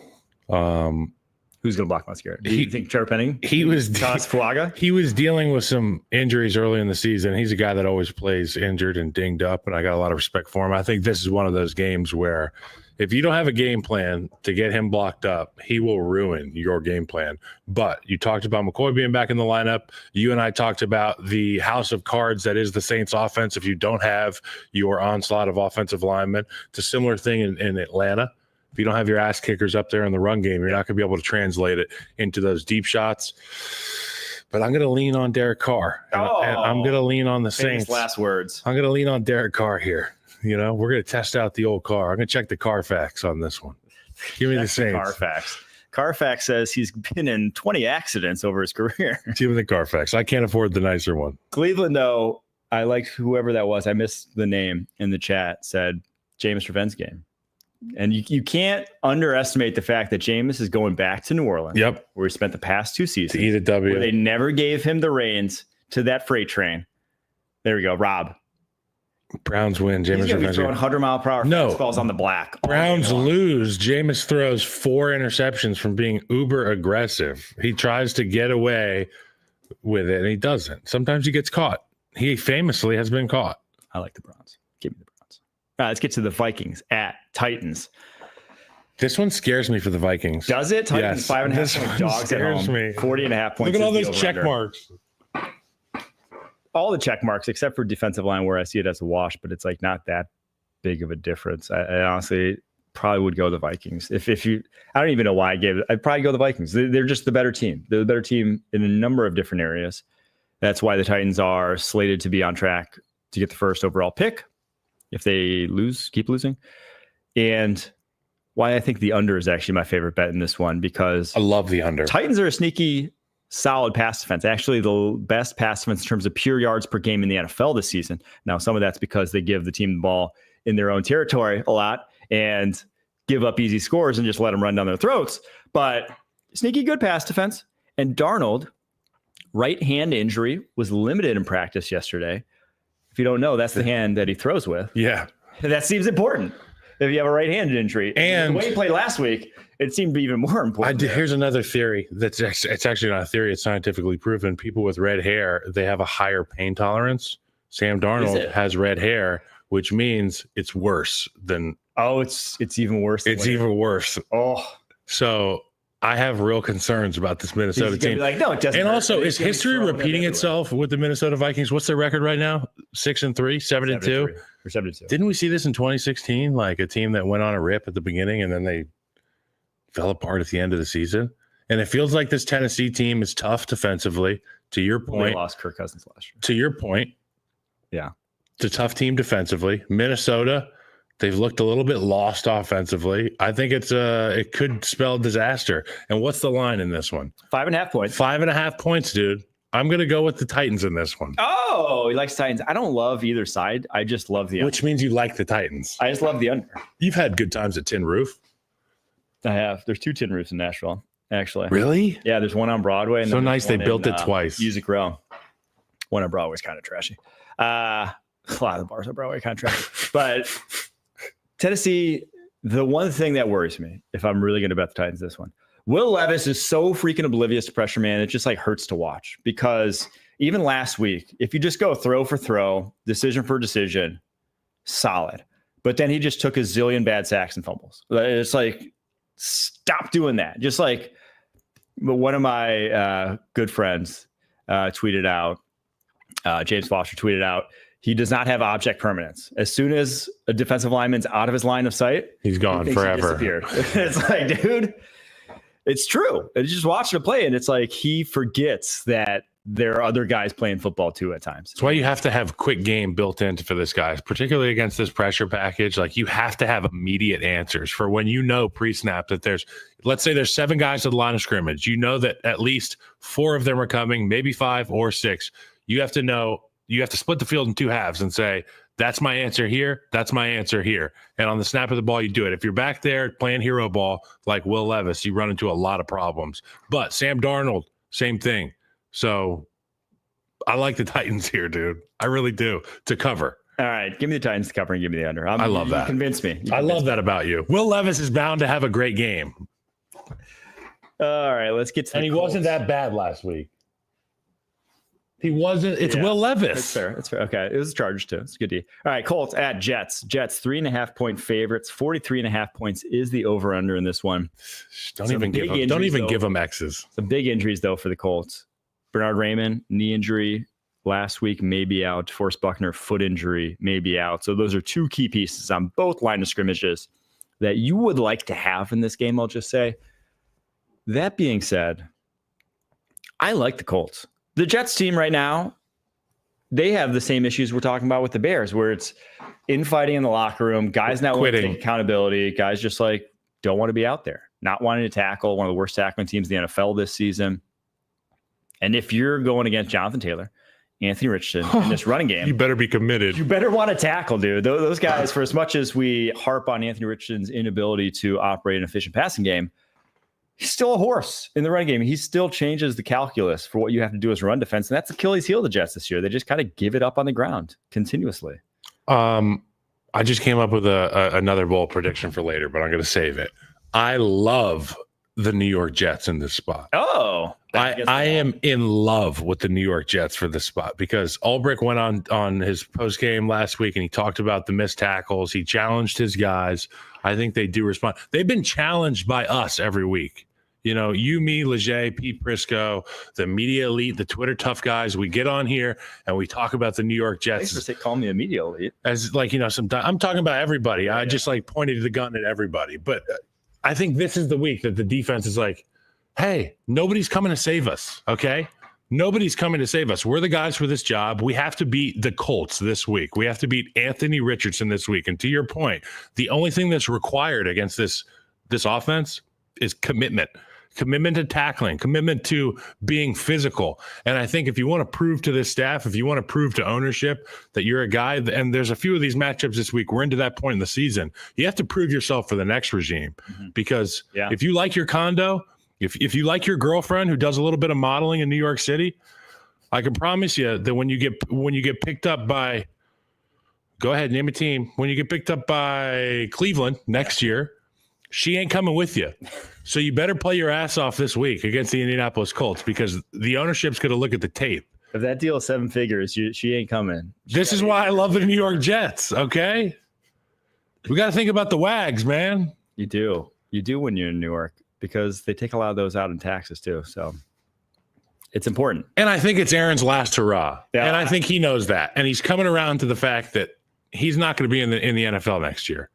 Who's going to block Myles Garrett? Do you think Trevor Penning? He was Fuaga? He was dealing with some injuries early in the season. He's a guy that always plays injured and dinged up, and I got a lot of respect for him. I think this is one of those games where if you don't have a game plan to get him blocked up, he will ruin your game plan. But you talked about McCoy being back in the lineup. You and I talked about the house of cards that is the Saints offense if you don't have your onslaught of offensive linemen. It's a similar thing in Atlanta. If you don't have your ass kickers up there in the run game, you're not going to be able to translate it into those deep shots. But I'm going to lean on Derek Carr. And I'm going to lean on the Saints. Last words. I'm going to lean on Derek Carr here. You know, we're going to test out the old car. I'm going to check the Carfax on this one. Give me the Saints. Carfax. Carfax says he's been in 20 accidents over his career. Give me the Carfax. I can't afford the nicer one. Cleveland, though, I liked whoever that was. I missed the name in the chat. Said Jameis Revenge game. And you can't underestimate the fact that Jameis is going back to New Orleans. Yep. Where he spent the past 2 seasons. To eat a W. Where they never gave him the reins to that freight train. There we go. Rob. Browns win. Jameis is going to be throwing 100-mile-per-hour fastballs on the black. Browns lose. Jameis throws 4 interceptions from being uber aggressive. He tries to get away with it, and he doesn't. Sometimes he gets caught. He famously has been caught. I like the Browns. Give me the Browns. All right, let's get to the Vikings at Titans. This one scares me for the Vikings. Does it? Titans, yes. 5.5 dogs at home. 40.5 points. Look at all those check marks. All the check marks except for defensive line where I see it as a wash, but it's like not that big of a difference. I honestly probably would go the Vikings. If you, I don't even know why I gave it. I'd probably go the Vikings. They're just the better team. They're the better team in a number of different areas. That's why the Titans are slated to be on track to get the first overall pick. If they keep losing. And why I think the under is actually my favorite bet in this one, because I love the under. Titans are a sneaky, solid pass defense. Actually, the best pass defense in terms of pure yards per game in the NFL this season. Now, some of that's because they give the team the ball in their own territory a lot and give up easy scores and just let them run down their throats. But sneaky good pass defense. And Darnold, right hand injury, was limited in practice yesterday. If you don't know, that's the hand that he throws with. Yeah. That seems important if you have a right-handed injury. And the way he played last week, it seemed to be even more important. Here's another theory. It's actually not a theory. It's scientifically proven. People with red hair, they have a higher pain tolerance. Sam Darnold has red hair, which means it's worse than. Oh, it's even worse. It's even worse. Oh, so I have real concerns about this Minnesota team. Like, no, it doesn't. And also, is history repeating itself with the Minnesota Vikings? What's their record right now? 6-3, 7-2, or 7-2. Didn't we see this in 2016? Like a team that went on a rip at the beginning and then they fell apart at the end of the season. And it feels like this Tennessee team is tough defensively. To your point, they lost Kirk Cousins last year. To your point, yeah, it's a tough team defensively. Minnesota, they've looked a little bit lost offensively. I think it could spell disaster. And what's the line in this one? 5.5 points. 5.5 points, dude. I'm going to go with the Titans in this one. Oh, he likes Titans. I don't love either side. I just love the under. Which means you like the Titans. I just love the under. You've had good times at Tin Roof. I have. There's 2 Tin Roofs in Nashville, actually. Really? Yeah, there's one on Broadway. And so nice they built it twice. Music Row. One on Broadway is kind of trashy. A lot of the bars on Broadway are kind of trashy. But Tennessee, the one thing that worries me, if I'm really going to bet the Titans this one, Will Levis is so freaking oblivious to pressure, man. It just like hurts to watch, because even last week, if you just go throw for throw, decision for decision, solid. But then he just took a zillion bad sacks and fumbles. It's like, stop doing that. Just like, but one of my good friends tweeted out, James Foster tweeted out, he does not have object permanence. As soon as a defensive lineman's out of his line of sight, he's gone forever. He it's like, dude, it's true. It's just watching him play, and it's like he forgets that there are other guys playing football too at times. That's why you have to have quick game built in for this guy, particularly against this pressure package. Like, you have to have immediate answers for when you know pre-snap that let's say there's 7 guys at the line of scrimmage. You know that at least 4 of them are coming, maybe 5 or 6. You have to know, you have to split the field in 2 halves and say, That's my answer here. That's my answer here. And on the snap of the ball, you do it. If you're back there playing hero ball like Will Levis, you run into a lot of problems. But Sam Darnold, same thing. So I like the Titans here, dude. I really do, to cover. All right, give me the Titans to cover and give me the under. I love that. You convinced me. I love that about you. Will Levis is bound to have a great game. All right, let's get to the And he Colts. wasn't that bad last week. He wasn't. It's Will Levis. It's fair. It's fair. Okay. It was the Chargers too. It's a good deal. All right. Colts at Jets. Jets 3.5-point favorites. 43.5 points is the over under in this one. Don't even give them X's. Some big injuries though for the Colts. Bernard Raymond, knee injury last week, may be out. DeForest Buckner, foot injury, may be out. So those are two key pieces on both line of scrimmages that you would like to have in this game, I'll just say. That being said, I like the Colts. The Jets team right now, they have the same issues we're talking about with the Bears, where it's infighting in the locker room, guys not willing to take accountability, guys just like don't want to be out there, not wanting to tackle, one of the worst tackling teams in the NFL this season. And if you're going against Jonathan Taylor, Anthony Richardson in this running game, you better be committed. You better want to tackle, dude. Those guys, for as much as we harp on Anthony Richardson's inability to operate an efficient passing game, he's still a horse in the running game. He still changes the calculus for what you have to do as run defense. And that's Achilles' heel of the Jets this year. They just kind of give it up on the ground continuously. I just came up with another bold prediction for later, but I'm going to save it. I love the New York Jets in this spot. Oh, I am in love with the New York Jets for this spot because Ulbrich went on his post game last week and he talked about the missed tackles. He challenged his guys. I think they do respond. They've been challenged by us every week. You know, you, me, Leger, Pete Prisco, the media elite, the Twitter tough guys. We get on here and we talk about the New York Jets. Thanks for calling me a media elite. As like, you know, sometimes I'm talking about everybody. Yeah, I just like pointed the gun at everybody. But I think this is the week that the defense is like, hey, nobody's coming to save us. Okay. Nobody's coming to save us. We're the guys for this job. We have to beat the Colts this week. We have to beat Anthony Richardson this week. And to your point, the only thing that's required against this offense is commitment to tackling, commitment to being physical. And I think if you want to prove to this staff, if you want to prove to ownership that you're a guy, and there's a few of these matchups this week, we're into that point in the season, you have to prove yourself for the next regime. Because if you like your condo, if you like your girlfriend who does a little bit of modeling in New York City, I can promise you that when you get picked up by, go ahead, name a team. When you get picked up by Cleveland next year, she ain't coming with you. So you better play your ass off this week against the Indianapolis Colts because the ownership's going to look at the tape. If that deal is 7 figures, she ain't coming. This is why I love the New York Jets, okay? We got to think about the wags, man. You do. You do when you're in New York because they take a lot of those out in taxes too. So it's important. And I think it's Aaron's last hurrah. Yeah. And I think he knows that. And he's coming around to the fact that he's not going to be in the NFL next year.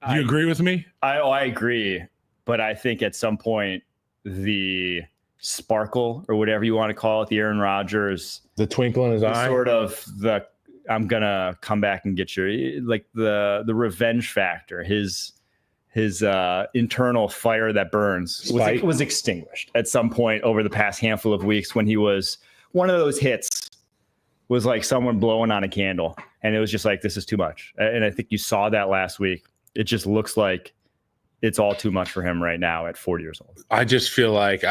Do you agree with me? I agree. But I think at some point, the sparkle or whatever you want to call it, the Aaron Rodgers, the twinkle in his eye, sort of the I'm going to come back and get you, like the revenge factor, his internal fire that burns was extinguished at some point over the past handful of weeks when he was one of those hits was like someone blowing on a candle. And it was just like, this is too much. And I think you saw that last week. It just looks like it's all too much for him right now at 40 years old. I just feel like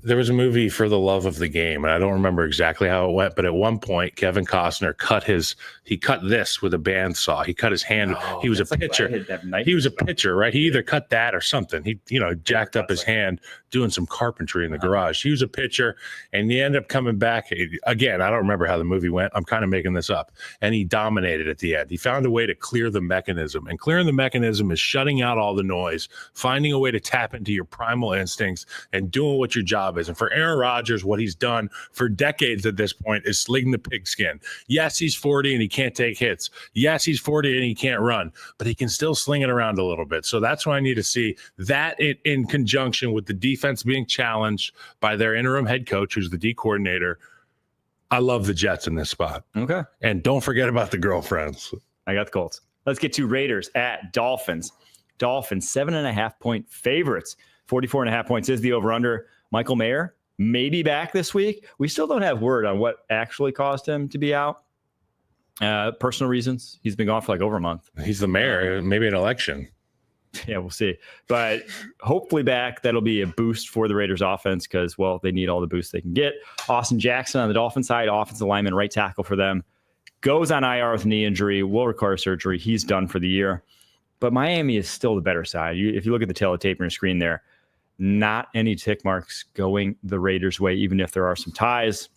there was a movie For the Love of the Game, and I don't remember exactly how it went, but at one point, Kevin Costner cut this with a bandsaw. He cut his hand. He was a pitcher. He was a pitcher, right? He either cut that or something. He, jacked up his hand doing some carpentry in the garage. He was a pitcher, and he ended up coming back. Again, I don't remember how the movie went. I'm kind of making this up. And he dominated at the end. He found a way to clear the mechanism, and clearing the mechanism is shutting out all the noise, finding a way to tap into your primal instincts and doing what your job is. And for Aaron Rodgers, what he's done for decades at this point is slinging the pigskin. Yes, he's 40 and he can't take hits. Yes, he's 40 and he can't run, but he can still sling it around a little bit. So that's what I need to see. That in conjunction with the defense being challenged by their interim head coach, who's the D coordinator. I love the Jets in this spot. Okay. And don't forget about the girlfriends. I got the Colts. Let's get to Raiders at Dolphins. Dolphins, 7.5-point favorites. 44.5 points is the over-under. Michael Mayer may be back this week. We still don't have word on what actually caused him to be out. Personal reasons. He's been gone for like over a month. He's the mayor. Maybe an election. Yeah, we'll see. But hopefully back, that'll be a boost for the Raiders offense because, well, they need all the boost they can get. Austin Jackson on the Dolphins side, offensive lineman, right tackle for them, goes on IR with knee injury, will require surgery. He's done for the year. But Miami is still the better side. If you look at the tail of tape on your screen there, not any tick marks going the Raiders' way, even if there are some ties.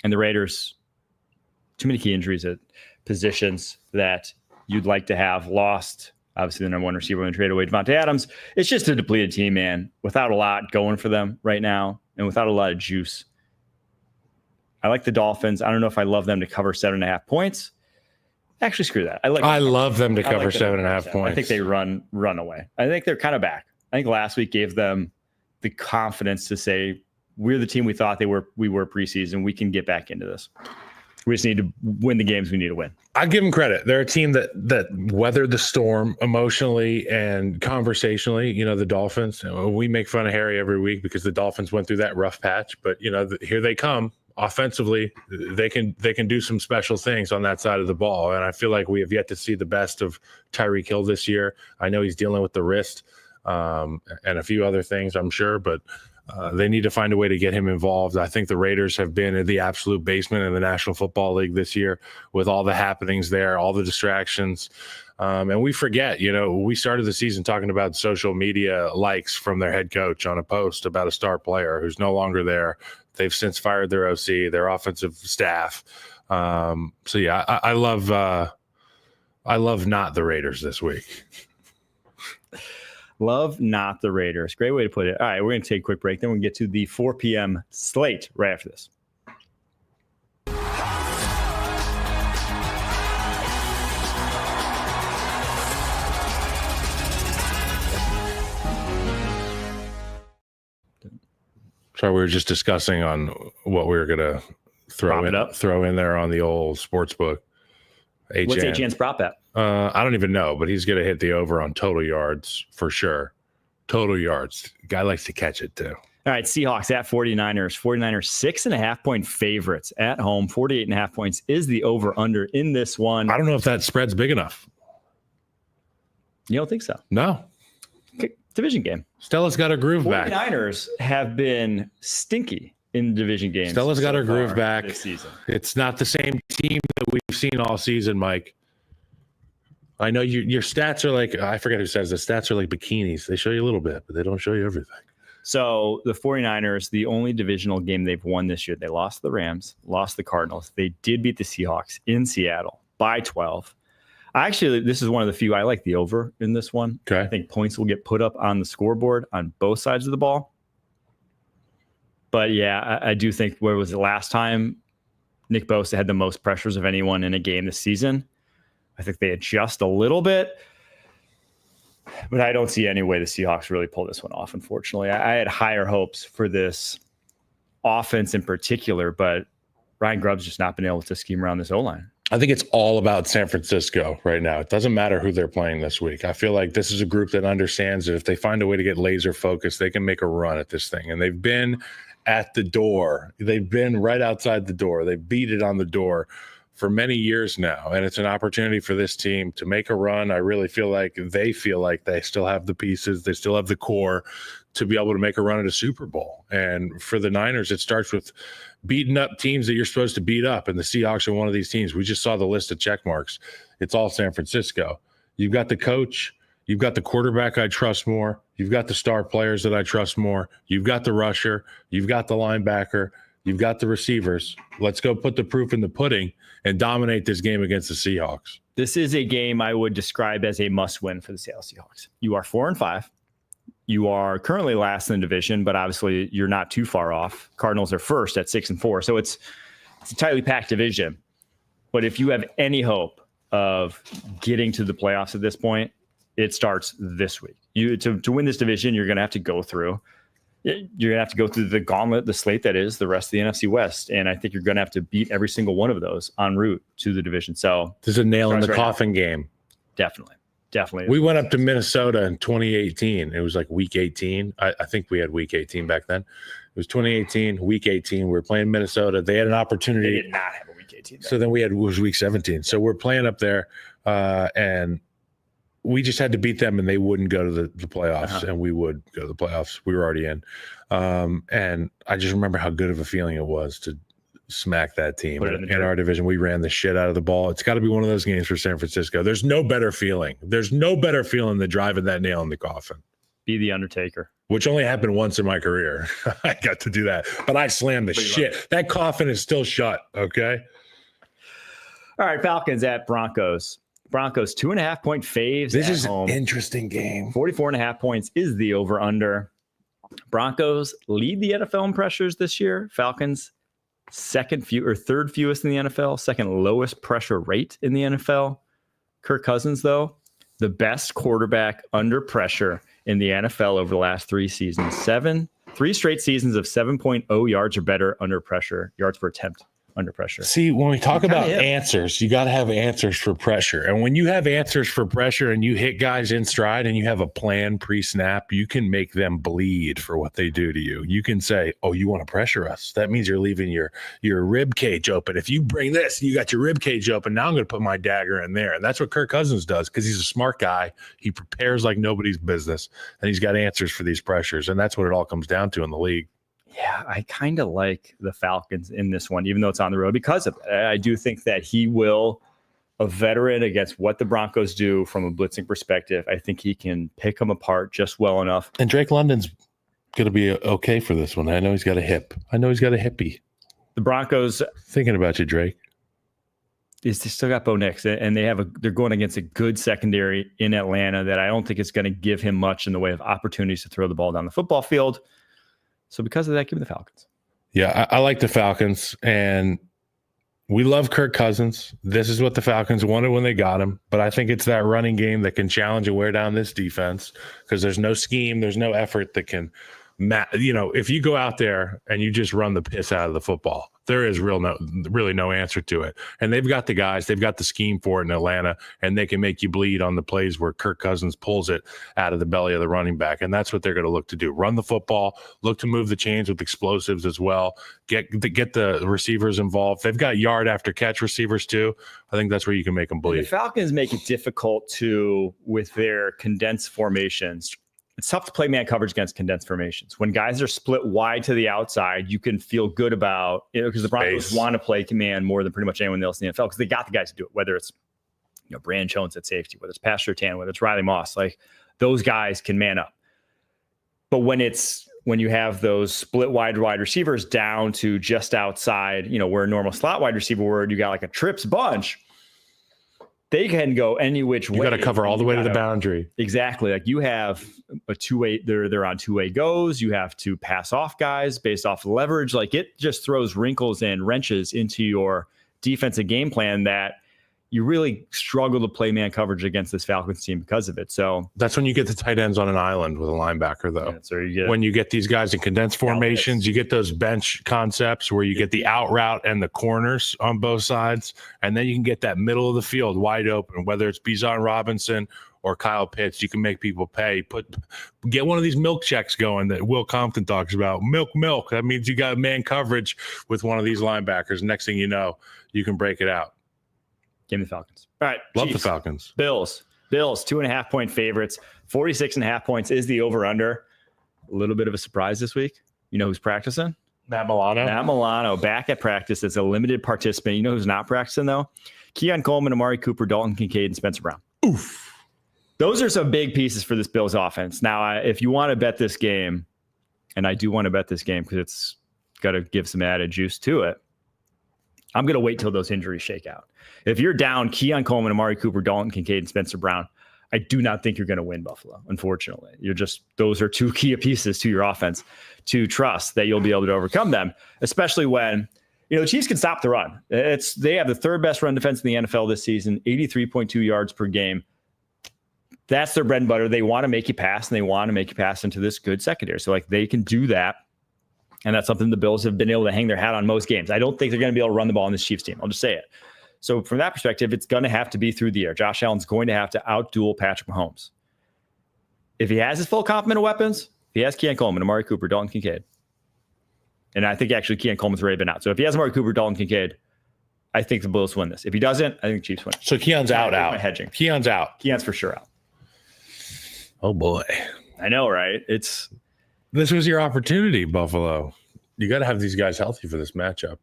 And the Raiders, too many key injuries at positions that you'd like to have lost. Obviously, the number one receiver when they trade away Devontae Adams. It's just a depleted team, man, without a lot going for them right now and without a lot of juice. I like the Dolphins. I don't know if I love them to cover 7.5 points. Actually, screw that. I love them to cover 7.5 points. I think they run away. I think they're kind of back. I think last week gave them the confidence to say, we're the team we thought we were preseason. We can get back into this. We just need to win the games we need to win. I give them credit. They're a team that weathered the storm emotionally and conversationally. You know, the Dolphins, we make fun of Harry every week because the Dolphins went through that rough patch, but you know, here they come offensively. They can do some special things on that side of the ball. And I feel like we have yet to see the best of Tyreek Hill this year. I know he's dealing with the wrist and a few other things, I'm sure, but they need to find a way to get him involved. I think the Raiders have been in the absolute basement in the National Football League this year with all the happenings there, all the distractions. And we forget, you know, we started the season talking about social media likes from their head coach on a post about a star player who's no longer there. They've since fired their OC, their offensive staff. So, yeah, I love not the Raiders this week. Love not the Raiders. Great way to put it. All right, we're going to take a quick break. Then we'll get to the 4 p.m. slate right after this. Sorry, we were just discussing on what we were going to throw in there on the old sportsbook. What's HN's prop bet? I don't even know, but he's going to hit the over on total yards for sure. Total yards. Guy likes to catch it too. All right, Seahawks at 49ers. 49ers 6.5-point favorites at home. 48.5 points is the over-under in this one. I don't know if that spread's big enough. You don't think so? No. Okay, division game. Stella's got her groove 49ers back. 49ers have been stinky in division games. Stella's got her groove back this season. It's not the same team that we've seen all season, Mike. I know your stats are like, I forget who says the stats are like bikinis. They show you a little bit, but they don't show you everything. So the 49ers, the only divisional game they've won this year, they lost the Rams, lost the Cardinals. They did beat the Seahawks in Seattle by 12. Actually, this is one of the few I like the over in this one. Okay. I think points will get put up on the scoreboard on both sides of the ball. But yeah, I do think, where was it last time? Nick Bosa had the most pressures of anyone in a game this season. I think they adjust a little bit, but I don't see any way the Seahawks really pull this one off, unfortunately. I had higher hopes for this offense in particular, but Ryan Grubb's just not been able to scheme around this O-line. I think it's all about San Francisco right now. It doesn't matter who they're playing this week. I feel like this is a group that understands that if they find a way to get laser focused, they can make a run at this thing. And they've been at the door. They've been right outside the door. They beat it on the door for many years now. And it's an opportunity for this team to make a run. I really feel like they still have the pieces. They still have the core to be able to make a run at a Super Bowl. And for the Niners, it starts with beating up teams that you're supposed to beat up. And the Seahawks are one of these teams. We just saw the list of check marks. It's all San Francisco. You've got the coach. You've got the quarterback I trust more. You've got the star players that I trust more. You've got the rusher. You've got the linebacker. You've got the receivers. Let's go put the proof in the pudding and dominate this game against the Seahawks. This is a game I would describe as a must-win for the Seattle Seahawks. You are 4-5. You are currently last in the division, but obviously you're not too far off. Cardinals are first at 6-4. So it's a tightly packed division. But if you have any hope of getting to the playoffs at this point, it starts this week. To win this division, you're going to have to go through the gauntlet, the slate that is the rest of the NFC West. And I think you're going to have to beat every single one of those en route to the division. So there's a nail in the coffin game. Definitely. definitely. We went up to Minnesota in 2018. It was like week 18. I think we had week 18 back then. It was 2018, week 18. We were playing Minnesota. They had an opportunity. They did not have a week 18. So then it was week 17. So we're playing up there, and we just had to beat them, and they wouldn't go to the playoffs, and we would go to the playoffs. We were already in. And I just remember how good of a feeling it was to smack that team in our division. We ran the shit out of the ball. It's got to be one of those games for San Francisco. There's no better feeling. There's no better feeling than driving that nail in the coffin. Be the Undertaker. Which only happened once in my career. I got to do that. But I slammed the shit. That coffin is still shut, okay? All right, Falcons at Broncos. Broncos 2.5-point faves. This is home. An interesting game. 44.5 points is the over-under. Broncos lead the NFL in pressures this year. Falcons third fewest in the NFL, second lowest pressure rate in the NFL. Kirk Cousins, though, the best quarterback under pressure in the NFL over the last 3 seasons. 3 straight seasons of 7.0 yards or better under pressure, yards per attempt under pressure. See, when we talk about answers, you got to have answers for pressure. And when you have answers for pressure and you hit guys in stride and you have a plan pre-snap, you can make them bleed for what they do to you. You can say, oh, you want to pressure us? That means you're leaving your rib cage open. If you bring this, you got your rib cage open. Now I'm going to put my dagger in there. And that's what Kirk Cousins does because he's a smart guy. He prepares like nobody's business, and he's got answers for these pressures. And that's what it all comes down to in the league. Yeah, I kind of like the Falcons in this one, even though it's on the road because of it. I do think that he will, a veteran against what the Broncos do from a blitzing perspective, I think he can pick them apart just well enough. And Drake London's going to be okay for this one. I know he's got a hip. I know he's got a hippie. The Broncos. Thinking about you, Drake. They still got Bo Nix, and they're going against a good secondary in Atlanta that I don't think is going to give him much in the way of opportunities to throw the ball down the football field. So because of that, give me the Falcons. Yeah, I like the Falcons, and we love Kirk Cousins. This is what the Falcons wanted when they got him. But I think it's that running game that can challenge and wear down this defense because there's no scheme, there's no effort that can if you go out there and you just run the piss out of the football, there is really no answer to it. And they've got the guys, they've got the scheme for it in Atlanta, and they can make you bleed on the plays where Kirk Cousins pulls it out of the belly of the running back. And that's what they're going to look to do. Run the football, look to move the chains with explosives as well. Get the receivers involved. They've got yard after catch receivers too. I think that's where you can make them bleed. And the Falcons make it difficult with their condensed formations. It's tough to play man coverage against condensed formations. When guys are split wide to the outside, you can feel good about it because the Broncos want to play man more than pretty much anyone else in the NFL because they got the guys to do it, whether it's Brandon Jones at safety, whether it's Pastor Tan, whether it's Riley Moss, like those guys can man up. But when you have those split wide receivers down to just outside, where a normal slot wide receiver would, you got like a trips bunch. They can go any which way. You got to cover all the way to the boundary. Exactly. Like you have a 2-way, they're on 2-way goes. You have to pass off guys based off leverage. Like it just throws wrinkles and wrenches into your defensive game plan that you really struggle to play man coverage against this Falcons team because of it. So that's when you get the tight ends on an island with a linebacker, though. Yeah, so when you get these guys in condensed formations, you get those bench concepts where you get the out route and the corners on both sides, and then you can get that middle of the field wide open, whether it's Bijan Robinson or Kyle Pitts. You can make people pay. Get one of these milk checks going that Will Compton talks about. Milk. That means you got man coverage with one of these linebackers. Next thing you know, you can break it out. Give me the Falcons. All right. Love Chiefs. the Falcons. Bills 2.5-point favorites. 46.5 points is the over-under. A little bit of a surprise this week. You know who's practicing? Matt Milano back at practice as a limited participant. You know who's not practicing, though? Keon Coleman, Amari Cooper, Dalton Kincaid, and Spencer Brown. Oof. Those are some big pieces for this Bills offense. Now, if you want to bet this game, and I do want to bet this game because it's got to give some added juice to it, I'm going to wait till those injuries shake out. If you're down Keon Coleman, Amari Cooper, Dalton Kincaid, and Spencer Brown, I do not think you're going to win Buffalo, unfortunately. Those are two key pieces to your offense to trust that you'll be able to overcome them, especially when, the Chiefs can stop the run. They have the third best run defense in the NFL this season, 83.2 yards per game. That's their bread and butter. They want to make you pass, and they want to make you pass into this good secondary. So, they can do that. And that's something the Bills have been able to hang their hat on most games. I don't think they're going to be able to run the ball on this Chiefs team. I'll just say it. So from that perspective, it's going to have to be through the air. Josh Allen's going to have to outduel Patrick Mahomes. If he has his full complement of weapons, if he has Keon Coleman, Amari Cooper, Dalton Kincaid, and I think actually Keon Coleman's already been out. So if he has Amari Cooper, Dalton Kincaid, I think the Bills win this. If he doesn't, I think the Chiefs win. So Keon's out. Hedging. Keon's out. Keon's for sure out. Oh boy. I know, right? This was your opportunity, Buffalo. You got to have these guys healthy for this matchup.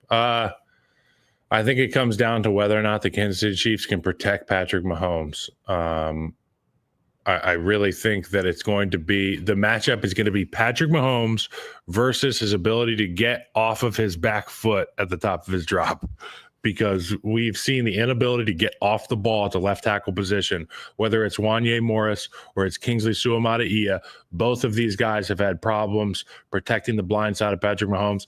I think it comes down to whether or not the Kansas City Chiefs can protect Patrick Mahomes. I really think that it's going to be the matchup is going to be Patrick Mahomes versus his ability to get off of his back foot at the top of his drop, because we've seen the inability to get off the ball at the left tackle position, whether it's Wanye Morris or it's Kingsley Suamataia. Both of these guys have had problems protecting the blind side of Patrick Mahomes.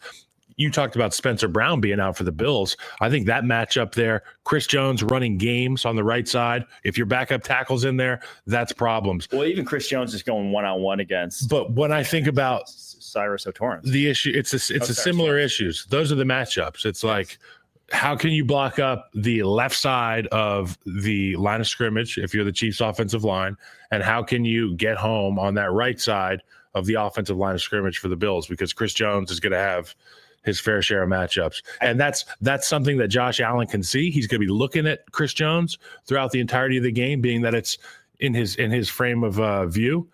You talked about Spencer Brown being out for the Bills. I think that matchup there, Chris Jones running games on the right side. If your backup tackle's in there, that's problems. Well, even Chris Jones is going one-on-one against. But when I think about Cyrus O'Torrance, the issue, it's a similar issues. Those are the matchups. It's like, how can you block up the left side of the line of scrimmage if you're the Chiefs offensive line? And how can you get home on that right side of the offensive line of scrimmage for the Bills? Because Chris Jones is going to have his fair share of matchups. And that's something that Josh Allen can see. He's going to be looking at Chris Jones throughout the entirety of the game, being that it's in his frame of view,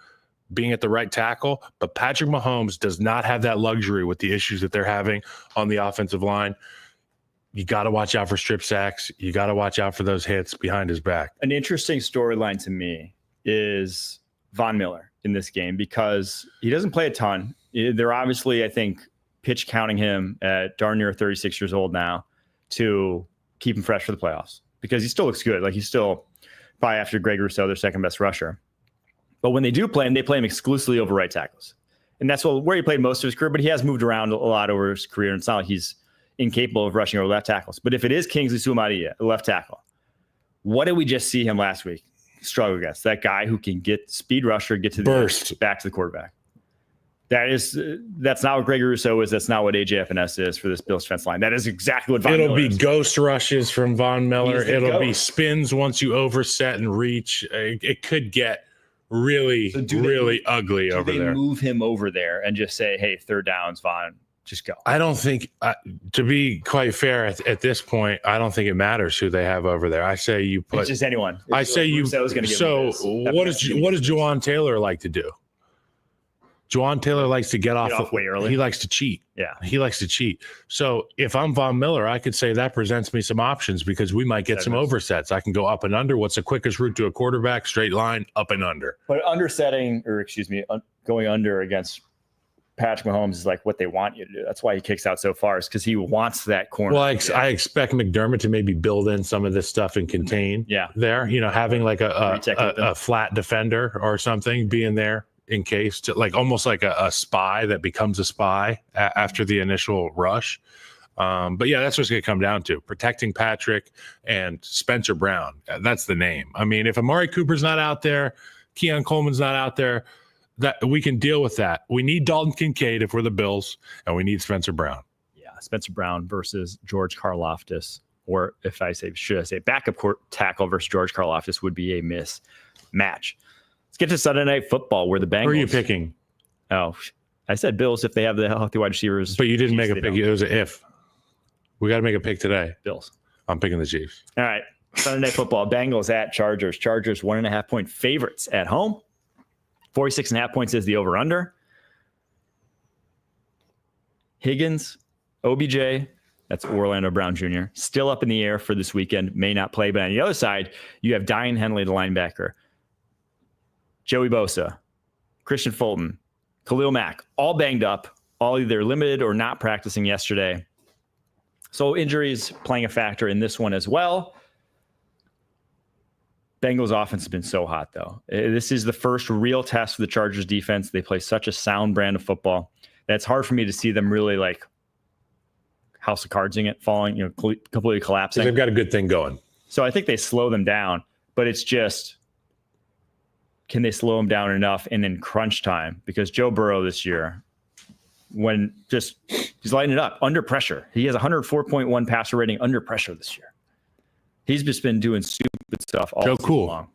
being at the right tackle. But Patrick Mahomes does not have that luxury with the issues that they're having on the offensive line. You got to watch out for strip sacks. You got to watch out for those hits behind his back. An interesting storyline to me is Von Miller in this game, because he doesn't play a ton. They're obviously, I think, pitch counting him at darn near 36 years old now to keep him fresh for the playoffs, because he still looks good. Like, he's still probably, after Greg Rousseau, their second best rusher. But when they do play him, they play him exclusively over right tackles. And that's where he played most of his career, but he has moved around a lot over his career. And it's not like he's incapable of rushing over left tackles. But if it is Kingsley Suamataia, left tackle, what did we just see him last week struggle against? That guy who can get speed rusher, get to the burst back to the quarterback. That's not what Greg Rousseau is. That's not what AJ FNS is for this Bills defense line. That is exactly what Von Miller is. Ghost rushes from Von Miller. It'll be ghost. Spins once you overset and reach. It could get really ugly over there. Do they move him over there and just say, hey, third downs, Von, just go? I don't think, to be quite fair, at this point, I don't think it matters who they have over there. I say you put. It's just anyone. I say you. So what does Juwan Taylor like to do? Juwan Taylor likes to get off way early. He likes to cheat. Yeah. He likes to cheat. So if I'm Von Miller, I could say that presents me some options, because we might get some oversets. I can go up and under. What's the quickest route to a quarterback? Straight line, up and under. But going under against Patrick Mahomes is like what they want you to do. That's why he kicks out so far, is because he wants that corner. Well, I expect McDermott to maybe build in some of this stuff and contain there, having like a flat defender or something being there in case, to like almost like a spy that becomes a spy after the initial rush. But yeah, that's what's going to come down to protecting Patrick and Spencer Brown. That's the name. I mean, if Amari Cooper's not out there, Keon Coleman's not out there, that we can deal with that. We need Dalton Kincaid if we're the Bills, and we need Spencer Brown. Yeah, Spencer Brown versus George Karlaftis, or should I say backup court tackle versus George Karlaftis would be a mismatch. Let's get to Sunday Night Football, where the Bengals. Who are you picking? Oh, I said Bills if they have the healthy wide receivers. But you didn't make a pick. It was an if. We got to make a pick today. Bills. I'm picking the Chiefs. All right. Sunday Night Football, Bengals at Chargers. Chargers 1.5-point favorites at home. 46.5 points is the over-under. Higgins, OBJ, that's Orlando Brown Jr., still up in the air for this weekend, may not play. But on the other side, you have Diane Henley, the linebacker, Joey Bosa, Christian Fulton, Khalil Mack, all banged up, all either limited or not practicing yesterday. So injuries playing a factor in this one as well. Bengals offense has been so hot, though. This is the first real test for the Chargers defense. They play such a sound brand of football that it's hard for me to see them really like house of cardsing it, falling, completely collapsing. They've got a good thing going. So I think they slow them down, but it's just, can they slow them down enough and in crunch time? Because Joe Burrow this year, he's lighting it up under pressure. He has 104.1 passer rating under pressure this year. He's just been doing stupid stuff all season long.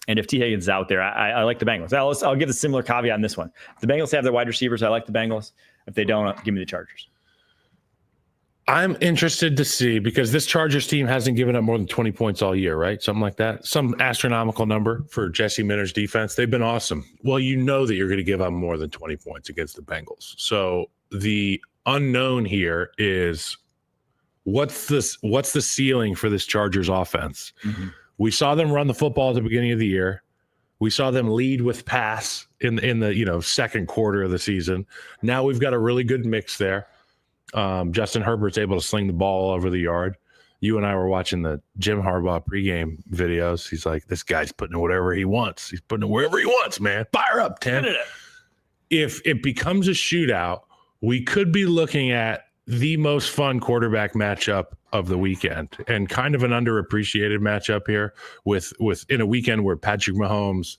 And if T. Higgins is out there, I like the Bengals. I'll give a similar caveat on this one. If the Bengals have their wide receivers, I like the Bengals. If they don't, give me the Chargers. I'm interested to see, because this Chargers team hasn't given up more than 20 points all year, right? Something like that. Some astronomical number for Jesse Minter's defense. They've been awesome. Well, you know that you're going to give up more than 20 points against the Bengals. So the unknown here is what's the ceiling for this Chargers offense? Mm-hmm. We saw them run the football at the beginning of the year. We saw them lead with pass in the second quarter of the season. Now we've got a really good mix there. Justin Herbert's able to sling the ball all over the yard. You and I were watching the Jim Harbaugh pregame videos. He's like, this guy's putting it whatever he wants. He's putting it wherever he wants, man. Fire up, Tim. If it becomes a shootout, we could be looking at the most fun quarterback matchup of the weekend, and kind of an underappreciated matchup here with in a weekend where Patrick Mahomes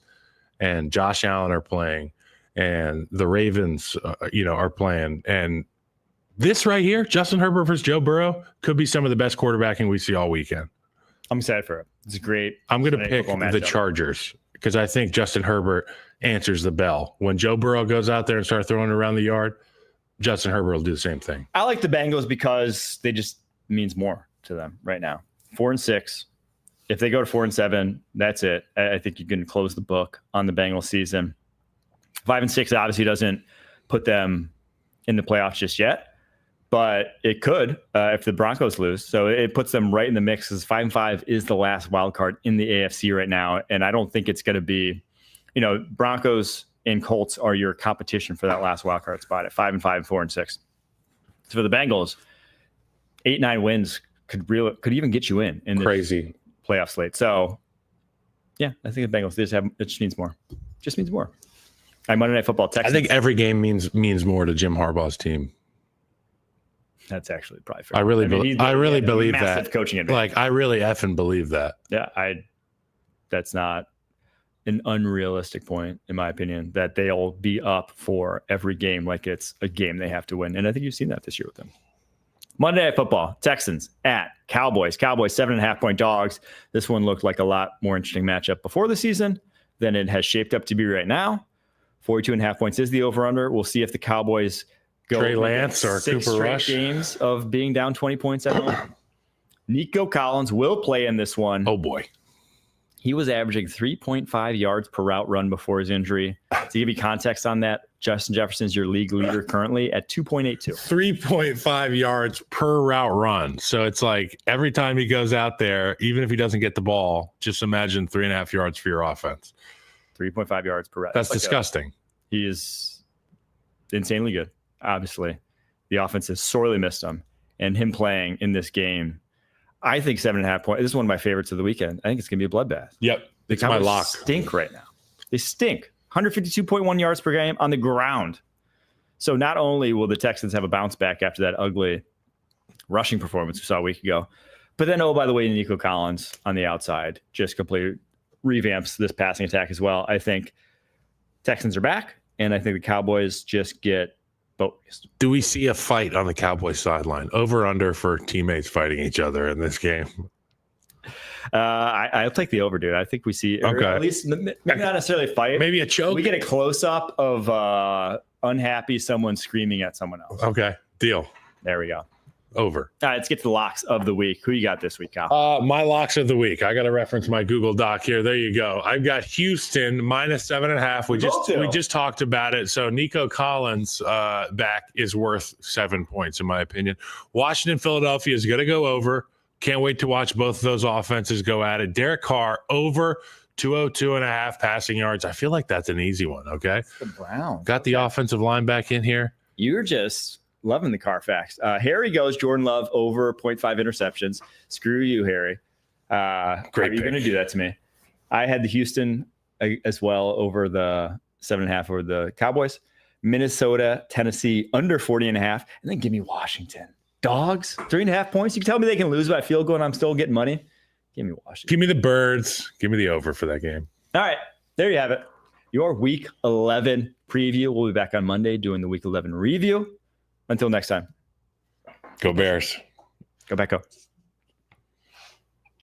and Josh Allen are playing and the Ravens, are playing. And this right here, Justin Herbert versus Joe Burrow, could be some of the best quarterbacking we see all weekend. I'm excited for it. It's great. I'm going to pick the Chargers because I think Justin Herbert answers the bell. When Joe Burrow goes out there and starts throwing it around the yard, Justin Herbert will do the same thing. I like the Bengals because they just means more to them right now. 4-6. If they go to 4-7, that's it. I think you can close the book on the Bengals season. 5-6 obviously doesn't put them in the playoffs just yet, but it could if the Broncos lose. So it puts them right in the mix because 5-5 is the last wild card in the AFC right now. And I don't think it's going to be, Broncos and Colts are your competition for that last wild card spot at 5-5 and 4-6. So for the Bengals, 8-9 wins could even get you in crazy playoff slate. So yeah, I think the Bengals it just means more. Just means more. Monday Night Football, Texans. I think every game means more to Jim Harbaugh's team. That's actually probably fair. I really believe that. Coaching advantage. Like, I really effing believe that. Yeah, that's not an unrealistic point, in my opinion, that they'll be up for every game like it's a game they have to win. And I think you've seen that this year with them. Monday Night Football, Texans at Cowboys. Cowboys 7.5-point dogs. This one looked like a lot more interesting matchup before the season than it has shaped up to be right now. 42.5 points is the over-under. We'll see if the Cowboys go Trey Lance or Cooper Rush games of being down 20 points at home. Nico Collins will play in this one. Oh, boy. He was averaging 3.5 yards per route run before his injury. To give you context on that, Justin Jefferson's your league leader currently at 2.82. 3.5 yards per route run. So it's like every time he goes out there, even if he doesn't get the ball, just imagine 3.5 yards for your offense. 3.5 yards per route. That's disgusting. He is insanely good. Obviously, the offense has sorely missed him. And him playing in this game, I think 7.5 points. This is one of my favorites of the weekend. I think it's going to be a bloodbath. Yep. It's my lock. Stink right now. They stink. 152.1 yards per game on the ground. So not only will the Texans have a bounce back after that ugly rushing performance we saw a week ago, but then, oh, by the way, Nico Collins on the outside just completely revamps this passing attack as well. I think Texans are back, and I think the Cowboys just get focused. Do we see a fight on the Cowboys sideline? Over under for teammates fighting each other in this game? I'll take the over, dude. I think we see, or at least maybe not necessarily a fight. Maybe a choke. We get a close up of unhappy someone screaming at someone else. Okay, deal. There we go. Over. All right, let's get to the locks of the week. Who you got this week, Kyle? My locks of the week. I got to reference my Google Doc here. There you go. I've got Houston minus 7.5. We just talked about it. So Nico Collins back is worth 7 points in my opinion. Washington, Philadelphia is going to go over. Can't wait to watch both of those offenses go at it. Derek Carr over 202.5 passing yards. I feel like that's an easy one. Okay. The Browns. Got the offensive line back in here. You're just loving the Carfax. Harry goes Jordan Love over 0.5 interceptions. Screw you, Harry. Great. How are you going to do that to me? I had the Houston as well over the 7.5 over the Cowboys. Minnesota, Tennessee under 40.5, and then give me Washington. Dogs, 3.5 points. You can tell me they can lose by field goal and I'm still getting money. Give me Washington. Give me the Birds. Give me the over for that game. All right. There you have it. Your Week 11 preview. We'll be back on Monday doing the Week 11 review. Until next time. Go Bears. Go back up.